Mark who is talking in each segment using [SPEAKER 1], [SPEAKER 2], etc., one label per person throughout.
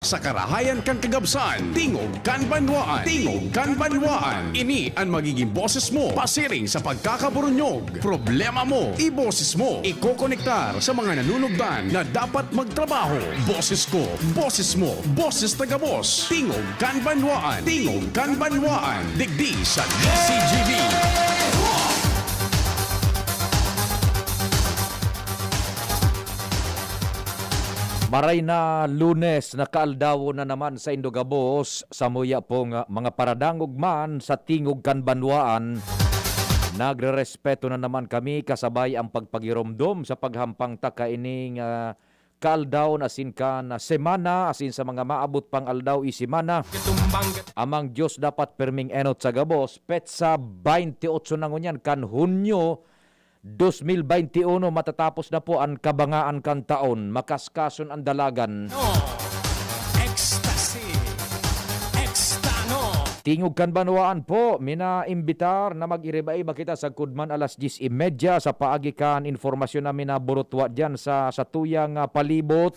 [SPEAKER 1] sa karahayan kan kagabsan. Tingog kan banwaan. Tingog kan banwaan. Ini ang magiging boses mo pasiring sa pagkakaburunyog. Problema mo, iboses mo. Ikokonektar sa mga nanunugdan na dapat magtrabaho. Boses ko, boses mo, boses taga-boss. Tingog kan banwaan. Tingog kan banwaan. Digdi sa DCGB.
[SPEAKER 2] Maray na Lunes, nakaaldaw na naman sa Indogabos, sa muya pong mga paradangog man sa tingog kan banwaan. Nagrerespeto na naman kami kasabay ang pagpagiromdom sa paghampang ta kaining kaaldaw asin ka na semana asin sa mga maabot pang aldaw isimana. Amang Diyos dapat perming enot sa Gabos, petsa 28 na ngunyan kan Hunyo 2021 matatapos na po ang kabangaan kan taon, makaskason ang dalagan.
[SPEAKER 3] Ecstasy, Extano.
[SPEAKER 2] Tingog kan banwaan po, mina-imbitar na mag-iribay kita sa kudman alas 10:30 sa paagi kan informasyon namin na burutwa dyan sa tuyang palibot.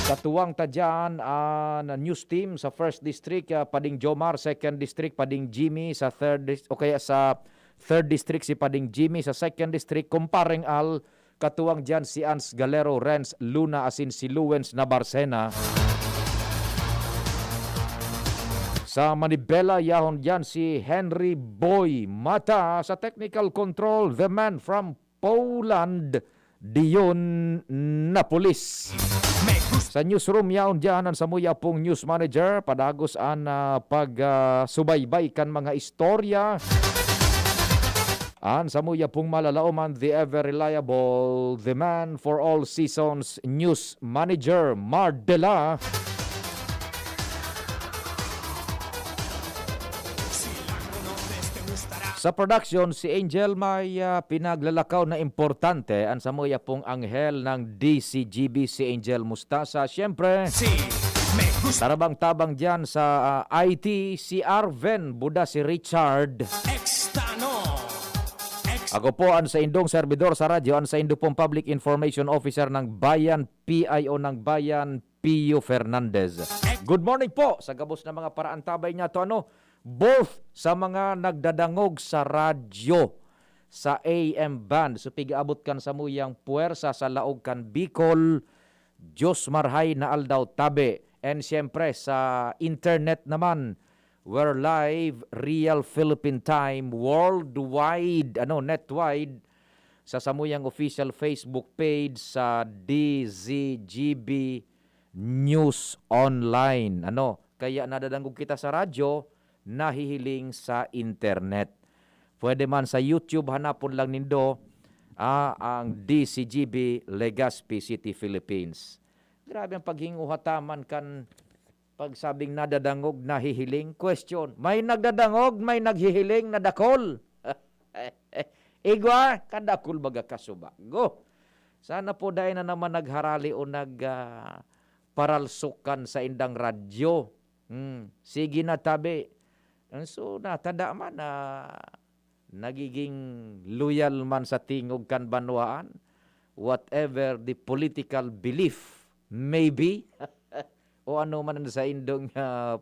[SPEAKER 2] Katuwang ta dyan na news team sa 1st District, Pading Jomar, 2nd District, Pading Jimmy, sa 3rd District, o kaya sa 3rd District si Pading Jimmy, sa 2nd District Kumparing Al, katuwang dyan si Ans Galero, Renz Luna asin si Luwens Nabarcena. Sa Manibela yahon dyan si Henry Boy Mata, sa technical control the man from Poland, Dion Napolis. Sa newsroom yaon dyan ang samuya pong news manager, padagos ang pagsubaybay kan mga istorya. An samuya pong malalauman, the ever reliable, the man for all seasons, news manager Mardela. Sa production, si Angel may pinaglalakaw na importante. An samuya pong anghel ng DCGB, si Angel Mustasa. Siyempre, tarabang-tabang dyan sa IT, si Arven, Buda si Richard.
[SPEAKER 3] Extano.
[SPEAKER 2] Ako po ang sa indong servidor sa radyo, ang sa indo pong Public Information Officer ng Bayan, PIO ng Bayan, Pio Fernandez. Good morning po sa gabos na mga paraan tabay niya to both sa mga nagdadangog sa radyo sa AM band. So pigaabot kan sa muyang puwersa sa laog kan Bicol, Diyos marhay na aldaw tabe. And siyempre sa internet naman, we're live, real Philippine time, worldwide, netwide, sa samuyang official Facebook page sa DZGB News Online. Kaya nadadanggog kita sa radyo, nahihiling sa internet. Pwede man sa YouTube, hanapon lang nindo ang DCGB Legazpi City, Philippines. Grabe ang paghinguhataman kan pagsabing nadadangog, nahihiling. Question, may nagdadangog, may naghihiling, nadakol. Igwa, kadakol baga kasubago. Sana po dahil na naman nagharali o paralsukan sa indang radyo. Sige na tabi. So natada man na nagiging loyal man sa tingog kan banwaan, whatever the political belief may be, o ano man sa indong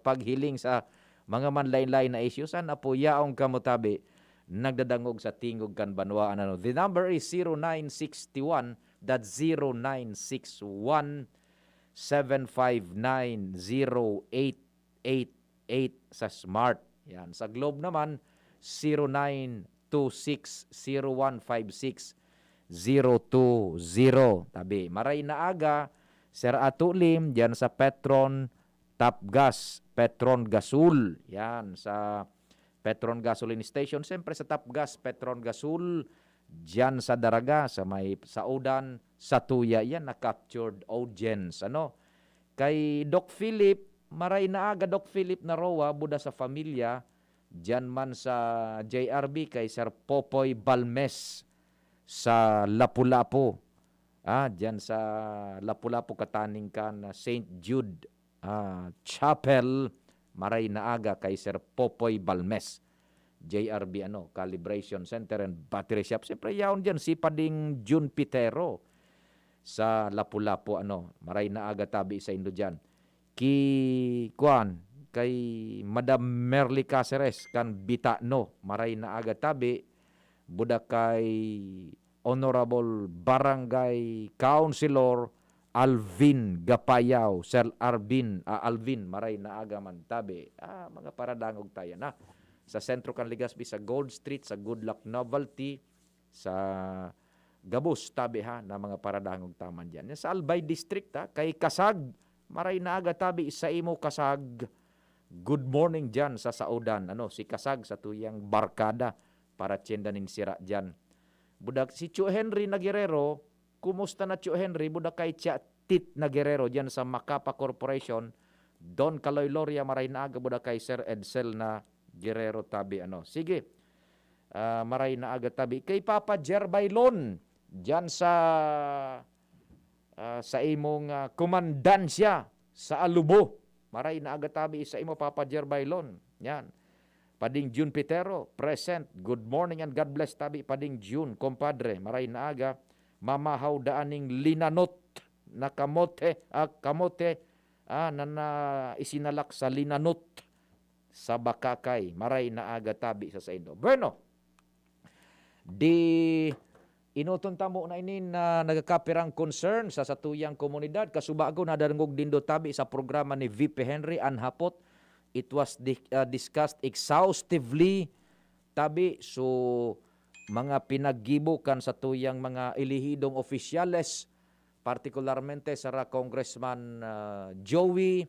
[SPEAKER 2] paghiling sa mga manlain-lain na issues, sana po yaong kamutabi nagdadangog sa tingog kan banwaan. The number is 0961, that's 0961 7590888 sa Smart. Yan. Sa Globe naman, 0926-0156-020. Tabi, maray na aga, Sir Atulim, dyan sa Petron Tapgas, Petron Gasul. Yan, sa Petron Gasoline Station. Siyempre sa Tapgas, Petron Gasul, dyan sa Daraga, sa Udan, sa Tuya. Yan, na-captured audience. Kay Doc Philip, maray na aga, Doc Philip Naroa, Buda sa Familia, dyan man sa JRB, kay Sir Popoy Balmes sa Lapu-Lapu. Dyan sa Lapu-Lapu kataning kan St. Jude Chapel, maray na aga kay Sir Popoy Balmes. JRB Calibration Center and Battery Shop. Siyempre yaon dyan si Pading Jun Pitero. sa Lapu-Lapu maray na aga tabi sa Indo dyan. Kay Madam Merly Caceres kan Bitano, maray na aga tabi budak kay Honorable Barangay Councilor Alvin Gapayaw, Sir Alvin, maray na aga man tabi. Mga paradangog tayo na. Sa sentro kan Legazpi, sa Gold Street, sa Good Luck Novelty, sa Gabos tabi na mga paradangog taman dyan. Sa Albay District kay Kasag, maray na aga tabi sa imo Kasag. Good morning dyan sa Saudan. Si Kasag sa tuyang barkada para tyendanin sira dyan. Budak si Chu Henry na Guerrero, kumusta na Chu Henry? Budak kay Tit na Guerrero dyan sa Macapa Corporation. Don Caloy Loria, maray na aga budak kay Sir Edsel na Guerrero tabi. Sige, maray na aga tabi. Kay Papa Jerbailon, dyan sa imong komandansya sa Alubo. Maray na aga tabi sa imo Papa Jerbailon. Yan. Pading June Pitero, present. Good morning and God bless tabi. Pading June, compadre. Maray na aga. Mamahaw daaning linanot na kamote na isinalak sa linanot sa Bakakay. Maray na aga tabi sa Indo. Bueno, inuton tamo na ini na nagakapirang concern sa satuyang komunidad. Kasubago na darangog dindo tabi sa programa ni VP Henry Anhapot. It was discussed exhaustively tabi. So, mga pinaggibukan sa tuyang mga ilihidong opisyales, partikularmente sa Congressman Joey,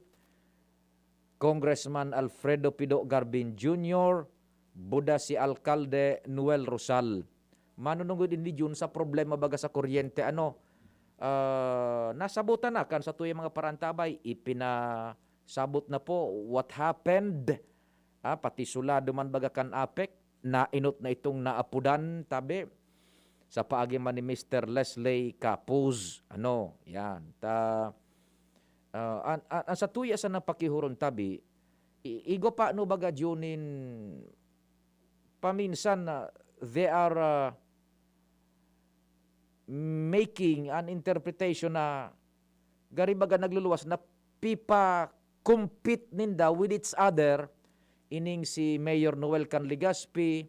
[SPEAKER 2] Congressman Alfredo Pido Garbin Jr., buda si Alkalde Noel Rosal. Manunungod din Jun sa problema baga sa kuryente. Nasabutan na kan sa tuyang mga parantabay. Ipinasabot na po what happened. Pati sulado man baga kan APEC. Na inot na itong naapudan tabi sa paagi man ni Mr. Leslie Capuz. Yan. Sa tuya sa napakihuron tabi, igo pa baga Junin paminsan na they are making an interpretation na garibaga nagluluwas na pipa compete ninda with each other ining si Mayor Noel kan Legazpi,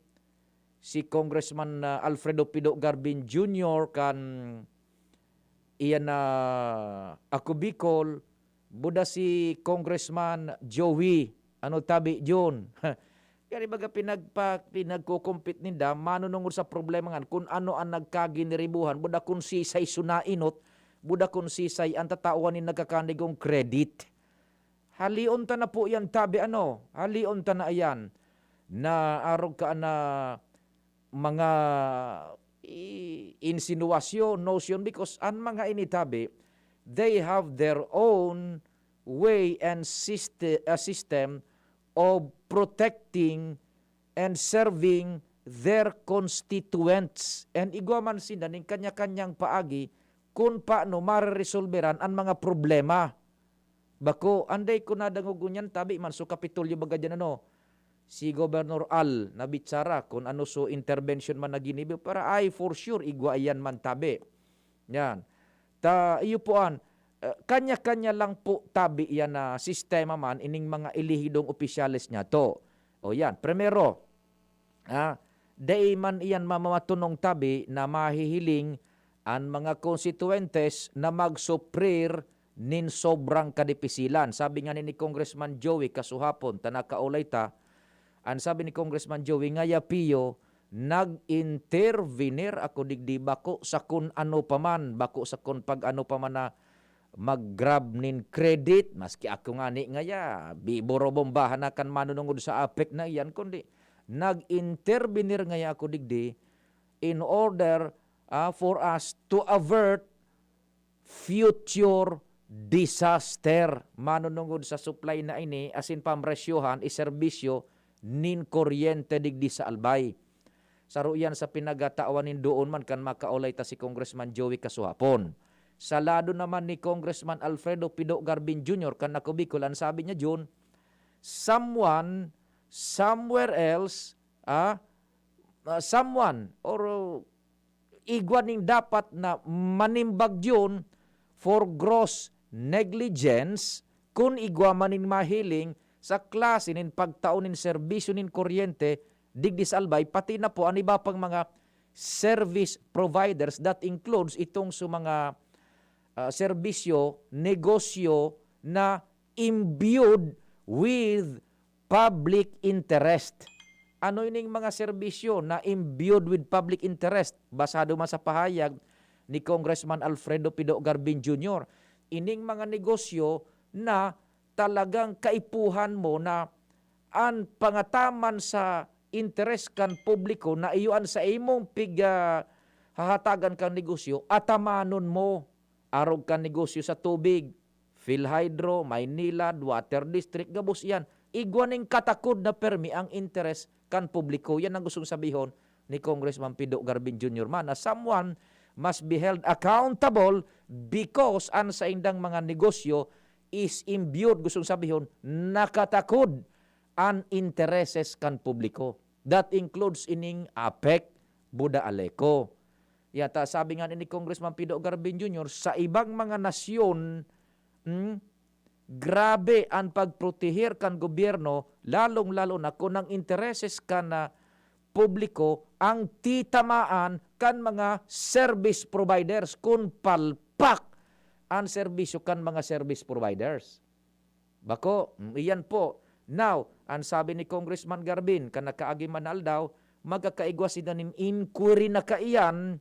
[SPEAKER 2] si Congressman Alfredo Pido Garbin Jr. kan iyan na ako Bicol, buda si Congressman Joey, tabi John. Kaya baga pinagkukumpit ninda, manunungod sa problema nga, kung ano ang nagkaginiribuhan, buda kung sisay sunainot, buda kung sisay ang tatawan ni nagkakanigong credit. Halion ta na po yan tabi halion ta na ayan, na arog ka na mga insinuasyon, notion, because ang mga initabi, they have their own way and system of protecting and serving their constituents. And igwaman sila ng kanya-kanyang paagi kung paano mariresolveran ang mga problema. Bako, anday ko nadangugunyan tabi man so kapitulyo baga dyan si Governor Al nabitsara kung ano so intervention man na ginibi para for sure igwa yan man tabi. Yan. Iyo poan, kanya-kanya lang po tabi yan na sistema man ining mga ilihidong opisyales niya to. O yan, primero, day man iyan mamatunong tabi na mahihiling ang mga konstituentes na magsuprir nin sobrang kadipisilan. Sabi nga ni Congressman Joey kasuhapon, tanakaulay ta, ang sabi ni Congressman Joey, ngaya piyo, nag-intervenir ako digdi bako sa kun ano paman, bako sa kun pag ano paman na mag-grab nin credit, maski ako nga ni ngaya, biborobombahan na kan manunungod sa APEC na iyan, kundi nag-intervenir ngaya ako digdi in order for us to avert future disaster. Manunungod sa supply na ini, asin pamresyohan, iserbisyo, nin kuryente digdi sa Albay. Saro yan sa pinagatawan nin doon man kan makaulay ta si Congressman Joey kasuhapon. Sa lado naman ni Congressman Alfredo Pido Garbin Jr. kan nakubikol, ang sabi niya June, someone, somewhere else, someone or igwaning dapat na manimbag yun for gross negligence kung igwa manin mahiling sa klase nin pagtaunin serbisyo nin kuryente digdisalbay pati na po ang iba pang mga service providers that includes itong sa mga serbisyo, negosyo na imbued with public interest. Ano ining mga serbisyo na imbued with public interest? Basado man sa pahayag ni Congressman Alfredo Pido Garbin Jr. Ining mga negosyo na talagang kaipuhan mo na ang pangataman sa interes kan publiko na iyuan sa imong hahatagan kang negosyo, atamanon mo. Arog kan negosyo sa tubig, PhilHydro, Maynilad, Water District, gabos yan. Igwaning katakod na permi ang interes kan publiko. Yan ang gustong sabihon ni Congressman Pido Garbin Jr. man na someone must be held accountable because ang sa indang mga negosyo is imbued, gustong sabihon, nakatakod ang intereses kan publiko. That includes ining APEC, Buda Aleco. Yata sabi nga ni Congressman Pido Garbin Jr., sa ibang mga nasyon, grabe ang pagprotehir kan gobyerno, lalong-lalo na kung ang intereses kan publiko, ang titamaan kan mga service providers, kung palpak ang serbisyo kan mga service providers. Bako, iyan po. Now, ang sabi ni Congressman Garbin, kan nakaagi manal daw, magkakaigwa sila nin inquiry na kaiyan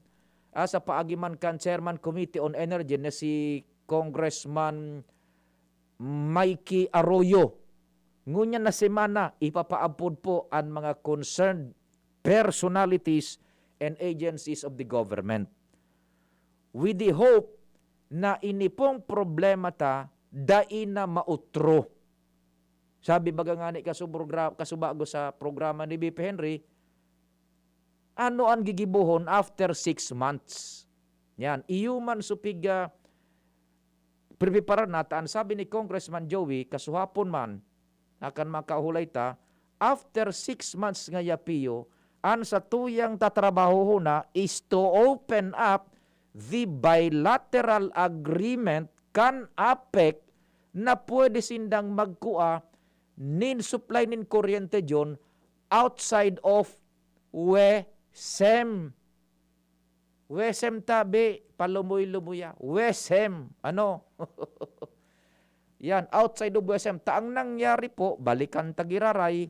[SPEAKER 2] sa paagiman kan Chairman Committee on Energy na si Congressman Mikey Arroyo. Ngunya na semana, ipapaabod po ang mga concerned personalities and agencies of the government. With the hope na inipong problema ta, dai na mautro. Sabi baga nga ni kasubago sa programa ni BP Henry, ano ang gigibuhon after 6 months? Yan, iyuman supiga prepara nataan, sabi ni Congressman Joey, kasuhapon man, akan makahulay ta, after 6 months nga yapiyo, ang sa tuyang tatrabaho na is to open up the bilateral agreement kan APEC na pwede sindang magkua nin supply nin kuryente dyon outside of WESM. WESM tabi, palumoy-lumuya. WESM, ano? Yan, outside of WESM. Taang nangyari po, balikan tagiraray,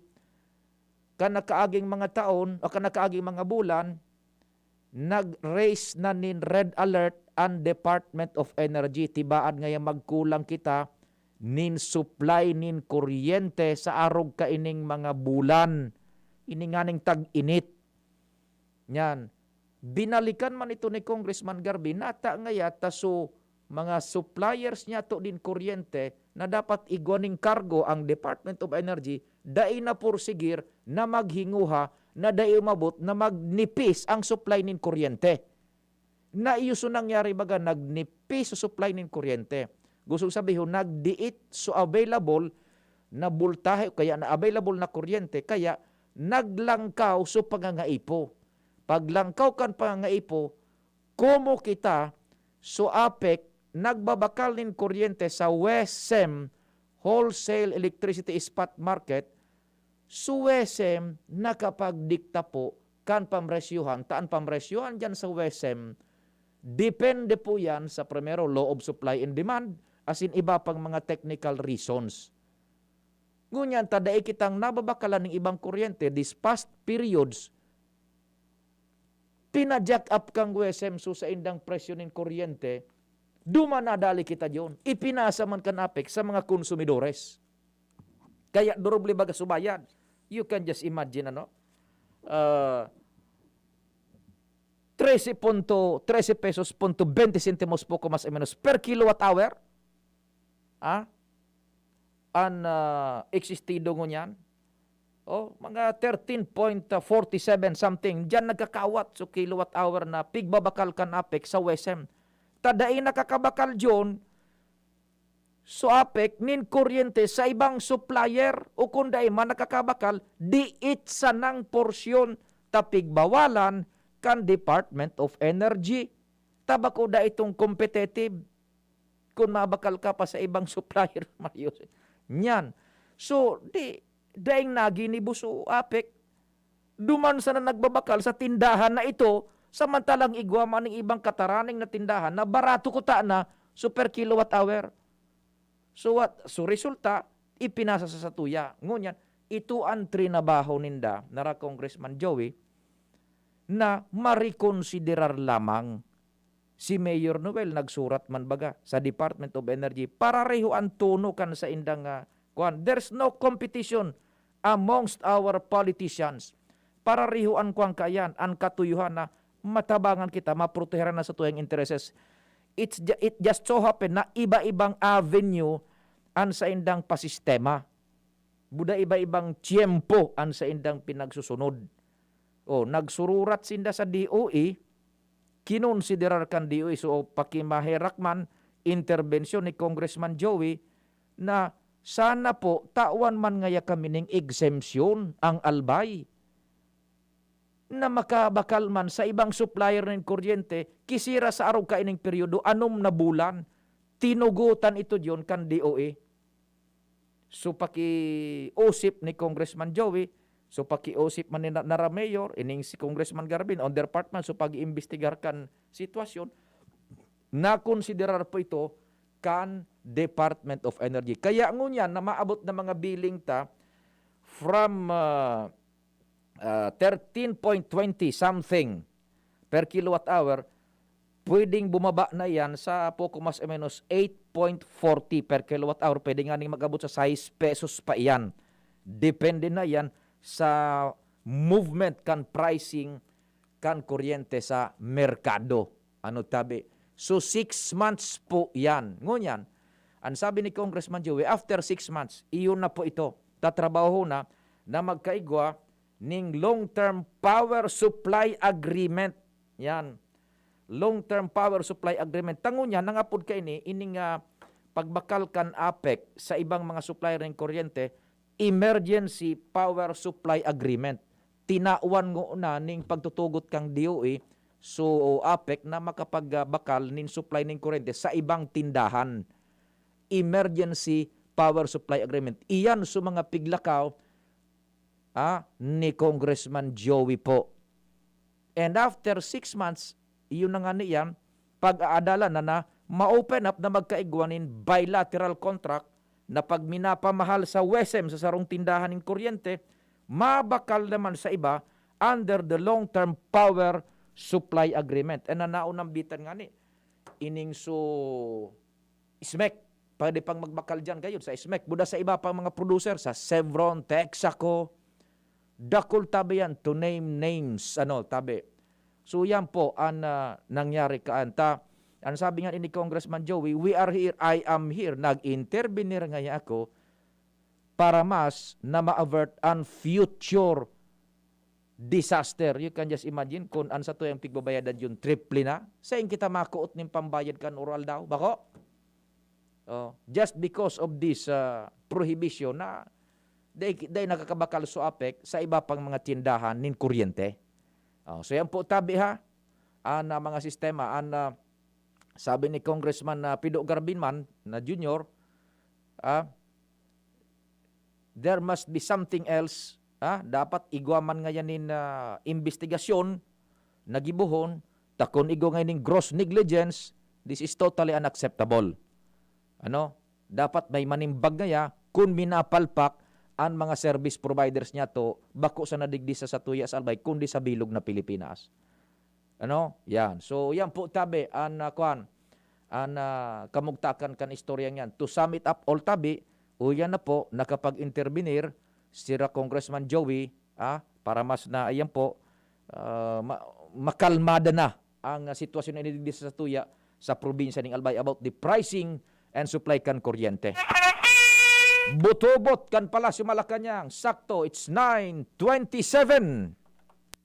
[SPEAKER 2] kanakaaging mga taon, o kanakaaging mga bulan, nag-raise na nin red alert ang Department of Energy. Tibaan ngayon magkulang kita nin supply nin kuryente sa arog kaining mga bulan. Ininganing tag-init. Yan. Binalikan man ito ni Congressman Garbin, nata ngayat so mga suppliers niya to din kuryente na dapat igwaning kargo ang Department of Energy, dai na pursigir na maghinguha, na dai umabot na magnipis ang supply nin kuryente. Na iyo so nangyari baga, nagnipis sa supply nin kuryente. Gusto sabihin, nagdiit so available na bultahe, kaya na available na kuryente, kaya naglangkaw so pangangaipo. Paglangkaw kan pangangaipo, kumo kita so APEC nagbabakal nin kuryente sa WESM, Wholesale Electricity Spot Market, so WESM nakapagdikta po kan pamresyuhan. Taan pamresyuhan dyan sa WESM, depende po yan sa primero law of supply and demand, as in iba pang mga technical reasons. Ngunyan, tadai kitang nababakalan ng ibang kuryente, these past periods, pinajack up kang WESM so sa indang presyo ng kuryente, dumanadali kita diyon. Ipinasa man kan APEC sa mga konsumidores. Kaya duroble baga subayad. You can just imagine 13 pesos punto 20 centimos poco mas o menos per kilowatt hour. Existido ngunyan. Mga 13.47 something. Diyan nagkakawat so kilowatt hour na pigbabakal kan APEC sa WESM. Tadai nakakabakal dyon so APEC nin kuryente sa ibang supplier o kung dai man nakakabakal, diit sa nang porsyon tapigbawalan kan Department of Energy. Tabako da itong competitive kung mabakal ka pa sa ibang supplier, Mario. Nyan. So, daing nagi ni Buso Apek, duman sa na nagbabakal sa tindahan na ito, samantalang igwaman ng ibang kataraning na tindahan na barato ko ta na super kilowatt hour. So what? So resulta, ipinasa sa satuya. Ngunyan, ito ang trinabaho ninda, nara Congressman Joey, na marikonsiderar lamang. Si Mayor Noel nagsurat man baga sa Department of Energy para reho ang tono kan sa indang kuan. There's no competition amongst our politicians. Para reho ang kuan kayan, ang katuyuhan na matabangan kita, maproteheran na sa tuyang intereses. It just so happen na iba-ibang avenue ang sa indang pasistema. Buda iba-ibang tiyempo ang sa indang pinagsusunod. O, nagsururat sinda sa DOE, kinonsiderar kan DOE, so pakimaherak man, intervensyon ni Congressman Joey, na sana po, tawan man ngaya kami ng exemption ang albay, na makabakal man sa ibang supplier ng kuryente, kisira sa araw kaining periodo, anom na bulan, tinugutan ito diyon kan DOE. So paki-usip ni Congressman Joey, so paki-usip man ni Nara Mayor, ining si Congressman Garbin, on their part man, so pag-iimbestigar kan sitwasyon, na-considerar po ito kan Department of Energy. Kaya ngunyan na maabot na mga billing ta from 13.20 something per kilowatt hour, pwedeng bumaba na yan sa poko mas o menos 8.40 per kilowatt hour. Pwede nga ning mag-abot sa 6 pesos pa yan. Depende na yan sa movement kan pricing kan kuryente sa merkado. Ano tabi? So 6 months po yan. Ngunyan, ang sabi ni Congressman Joey, after 6 months, iyon na po ito. Tatrabaho na magkaigwa ning long-term power supply agreement. Yan. Long-term power supply agreement. Tangunya, nangapod ka ining pagbakal kan APEC sa ibang mga supplier ng kuryente, emergency power supply agreement. Tinauan ngo na ning pagtutugot kang DOE, so APEC na makapagbakal nin supply ng kuryente sa ibang tindahan. Emergency power supply agreement. Iyan so mga piglakaw ni Congressman Joey po. And after 6 months, iyon na nga niyan, pag-aadala na ma-open up na magkaigwanin bilateral contract na pag minapamahal sa WESM sa sarong tindahan ng kuryente, mabakal naman sa iba under the long-term power supply agreement. And naunang bitan nga ni, ining so SMEC, pwede pang magbakal dyan kayo sa SMEC. Buda sa iba pang mga producer, sa Chevron, Texaco, dakol tabi yan, to name names, tabi. So yan po ang nangyari kaanta. Ang sabi nga ni Congressman Joey, we are here, I am here. Nag-intervenir ngayon ako para mas na ma-avert ang future disaster. You can just imagine kung an sa to yung pigbabayadan yung triple na. Saan kita makuot ng pambayad kan oral daw? Bako? Just because of this prohibition na day nakakabakal so APEC sa iba pang mga tindahan nin kuryente. So yan po tabi ha, ang mga sistema, sabi ni Congressman Pido Garbinman na junior, there must be something else, dapat igwaman ngayon investigasyon, nagibuhon, takon igo ngayon gross negligence, this is totally unacceptable. Dapat may manimbag ngaya kung minapalpak ang mga service providers niya to, bako sa nadigdi sa Satuya sa Albay, kundi sa bilog na Pilipinas. Yan. So, yan po tabi, kamugtakan kan istoryang yan. To sum it up all tabi, yan na po, nakapag-intervenir, sira Congressman Joey, para mas na, ayan po, makalmada na ang sitwasyon na inidigdi sa Satuya sa probinsya ng Albay about the pricing and supply kan kuryente. Butobot kan Palasyo Malacanang. Sakto, it's 9:27.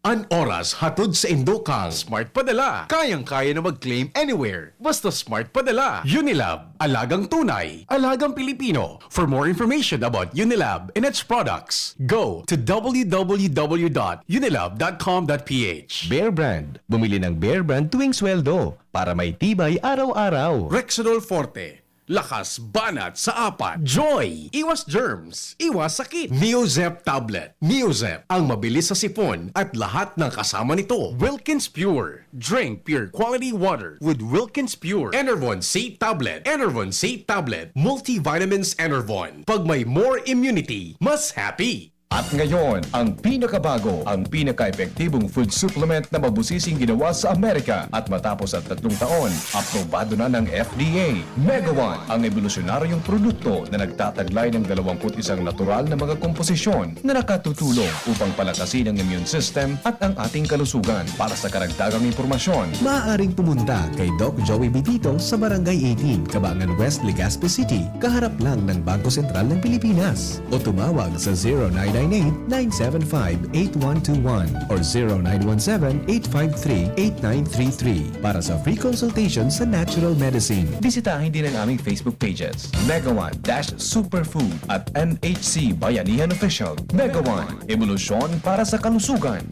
[SPEAKER 1] An oras hatod sa Indokang Smart Padala. Kayang-kaya na mag-claim anywhere. Basta Smart Padala. Unilab. Alagang tunay. Alagang Pilipino. For more information about Unilab and its products, go to www.unilab.com.ph.
[SPEAKER 3] Bear Brand. Bumili ng Bear Brand tuwing sweldo para may tibay araw-araw.
[SPEAKER 1] Rexidol Forte. Lakas banat sa apat. Joy! Iwas germs. Iwas sakit. Neozep Tablet. Neozep. Ang mabilis sa sipon at lahat ng kasama nito. Wilkins Pure. Drink pure quality water with Wilkins Pure. Enervon C Tablet. Enervon C Tablet. Multivitamins Enervon. Pag may more immunity, mas happy.
[SPEAKER 3] At ngayon, ang pinakabago, ang pinaka-epektibong food supplement na mabusising ginawa sa Amerika at matapos at 3 taon, aprobado na ng FDA. Mega One, ang evolusyonaryong produkto na nagtataglay ng 21 natural na mga komposisyon na nakatutulong upang palakasin ang immune system at ang ating kalusugan. Para sa karagdagang impormasyon,
[SPEAKER 4] Maaaring pumunta kay Doc Joey Bitito sa Barangay 18, Cabangan West, Legazpi City, kaharap lang ng Bangko Sentral ng Pilipinas. O tumawag sa 0998-975-8121 or 0917-853-8933 para sa free consultation sa natural medicine.
[SPEAKER 3] bisitahin din ang aming Facebook pages, Mega One-Superfood at NHC Bayanihan Official. Mega One, evolusyon para sa kalusugan.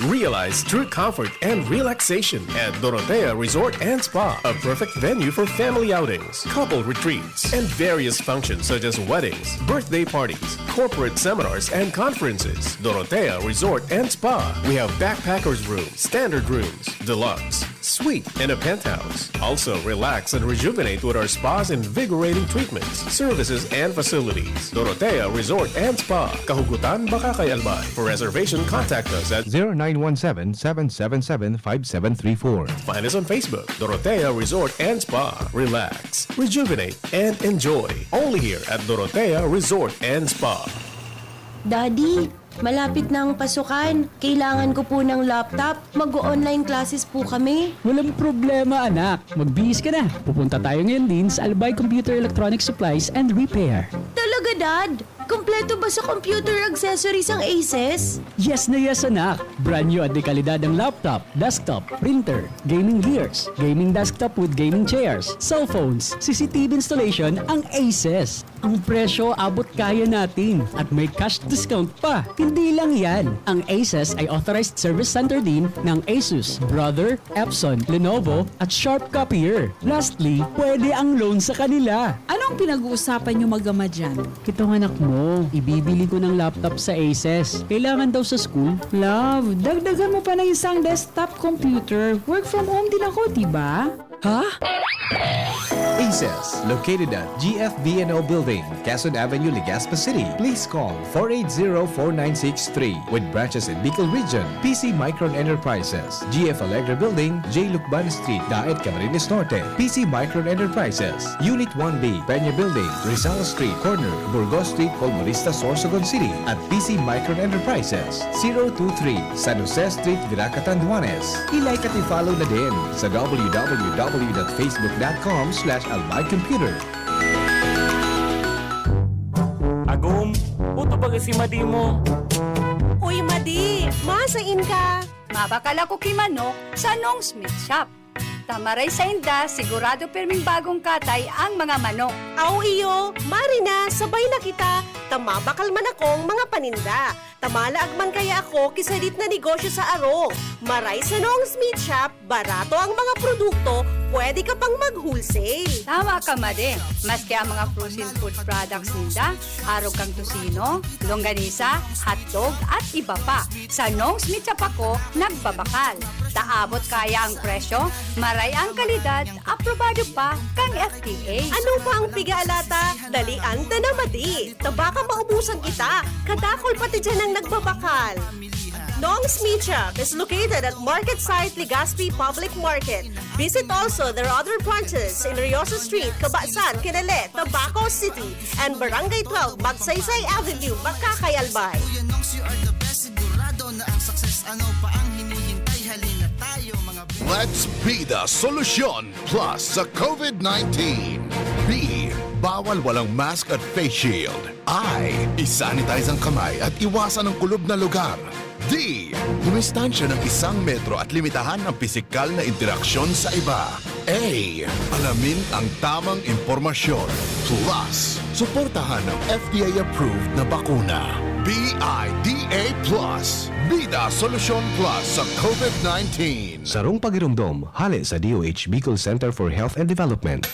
[SPEAKER 5] Realize true comfort and relaxation at Dorotea Resort and Spa, a perfect venue for family outings, couple retreats, and various functions such as weddings, birthday parties, corporate seminars, and conferences. Dorotea Resort and Spa. We have backpackers rooms, standard rooms, deluxe, suite, and a penthouse. Also, relax and rejuvenate with our spas and invigorating treatments, services, and facilities. Dorotea Resort and Spa, Kahugutan, Bakakay, Albay. For reservation, contact us at
[SPEAKER 3] 0917-777-5734.
[SPEAKER 5] Find us on Facebook, Dorotea Resort and Spa. Relax, rejuvenate, and enjoy. Only here at Dorotea Resort and Spa.
[SPEAKER 6] Daddy, malapit na ang pasukan. Kailangan ko po ng laptop. Mag-online classes po kami.
[SPEAKER 7] Walang problema, anak. Magbihis ka na. Pupunta tayo ngayon din sa Albay Computer Electronic Supplies and Repair.
[SPEAKER 6] Talaga, Dad? Kompleto ba sa computer accessories ang Aces?
[SPEAKER 7] Yes na yes, anak. Brand new at dekalidad ang laptop, desktop, printer, gaming gears, gaming desktop with gaming chairs, cellphones, CCTV installation ang Aces. Ang presyo abot kaya natin at may cash discount pa. Hindi lang yan. Ang Aces ay authorized service center din ng Asus, Brother, Epson, Lenovo at Sharp Copier. Lastly, pwede ang loan sa kanila.
[SPEAKER 8] Anong pinag-uusapan nyo mag-ama dyan?
[SPEAKER 7] Itong anak mo, ibibili ko ng laptop sa Aces. Kailangan daw sa school.
[SPEAKER 8] Love, dagdagan mo pa ng isang desktop computer. Work from home din ako, diba?
[SPEAKER 7] Ha?
[SPEAKER 4] ACES, located at GFB&O Building, Quezon Avenue, Legazpi City. Please call 480-4963 with branches in Bicol Region, PC Micron Enterprises, GF Allegra Building, J. Lucban Street, Daet, Camarines Norte, PC Micron Enterprises, Unit 1B, Peña Building, Rizal Street, Corner, Burgos Street, Colmonista, Sorsogon City, at PC Micron Enterprises, 023, San Jose Street, Viraca, Tanduanes. I-like at i-follow na din sa www.facebook.com/albaycomputer.
[SPEAKER 9] Agum, puto ba si Madi mo?
[SPEAKER 10] Uy, Madi! Masain ka! Mabakal ako kay Manok sa Nong Smith Shop. Tamaray sa inda, sigurado perming bagong katay ang mga manok.
[SPEAKER 11] Aw iyo, Marina, sabay na kita. Tamabakal man akong mga paninda. Tamalaag man kaya ako kisalit na negosyo sa aro. Maray sa Nong Smith Shop, barato ang mga produkto, pwede ka pang mag-wholesale.
[SPEAKER 10] Tama ka, Madi. Maski ang mga frozen food products ninda, arog kang tusino, longganisa, hotdog, at iba pa. Sa Nong Smith Shop ako, nagbabakal. Taabot kaya ang presyo, maray ang kalidad, aprobado pa kang FDA.
[SPEAKER 11] Ano pa ang piga-alata? Dalian ta na, Madi. Tabaka maubusan kita. Kadakol pati dyan ang nagbabakal. Nong Smith Shop is located at Market Site, Legazpi Public Market. Visit also their other branches in Riosa Street, Cabasan, Quinale, Tabaco City, and Barangay 12, Magsaysay Avenue, Bakakay, Albay.
[SPEAKER 12] Let's be the solution plus sa COVID-19. B. Bawal walang mask at face shield. I. Isanitize ang kamay at iwasan ang kulob na lugar. D. Dumistansya ng 1 metro at limitahan ng pisikal na interaksyon sa iba. A. Alamin ang tamang impormasyon. Plus, suportahan ng FDA-approved na bakuna. BIDA Plus. Bida Solusyon Plus sa COVID-19.
[SPEAKER 4] Sarong pagirumdom, hali sa DOH Bicol Center for Health and Development.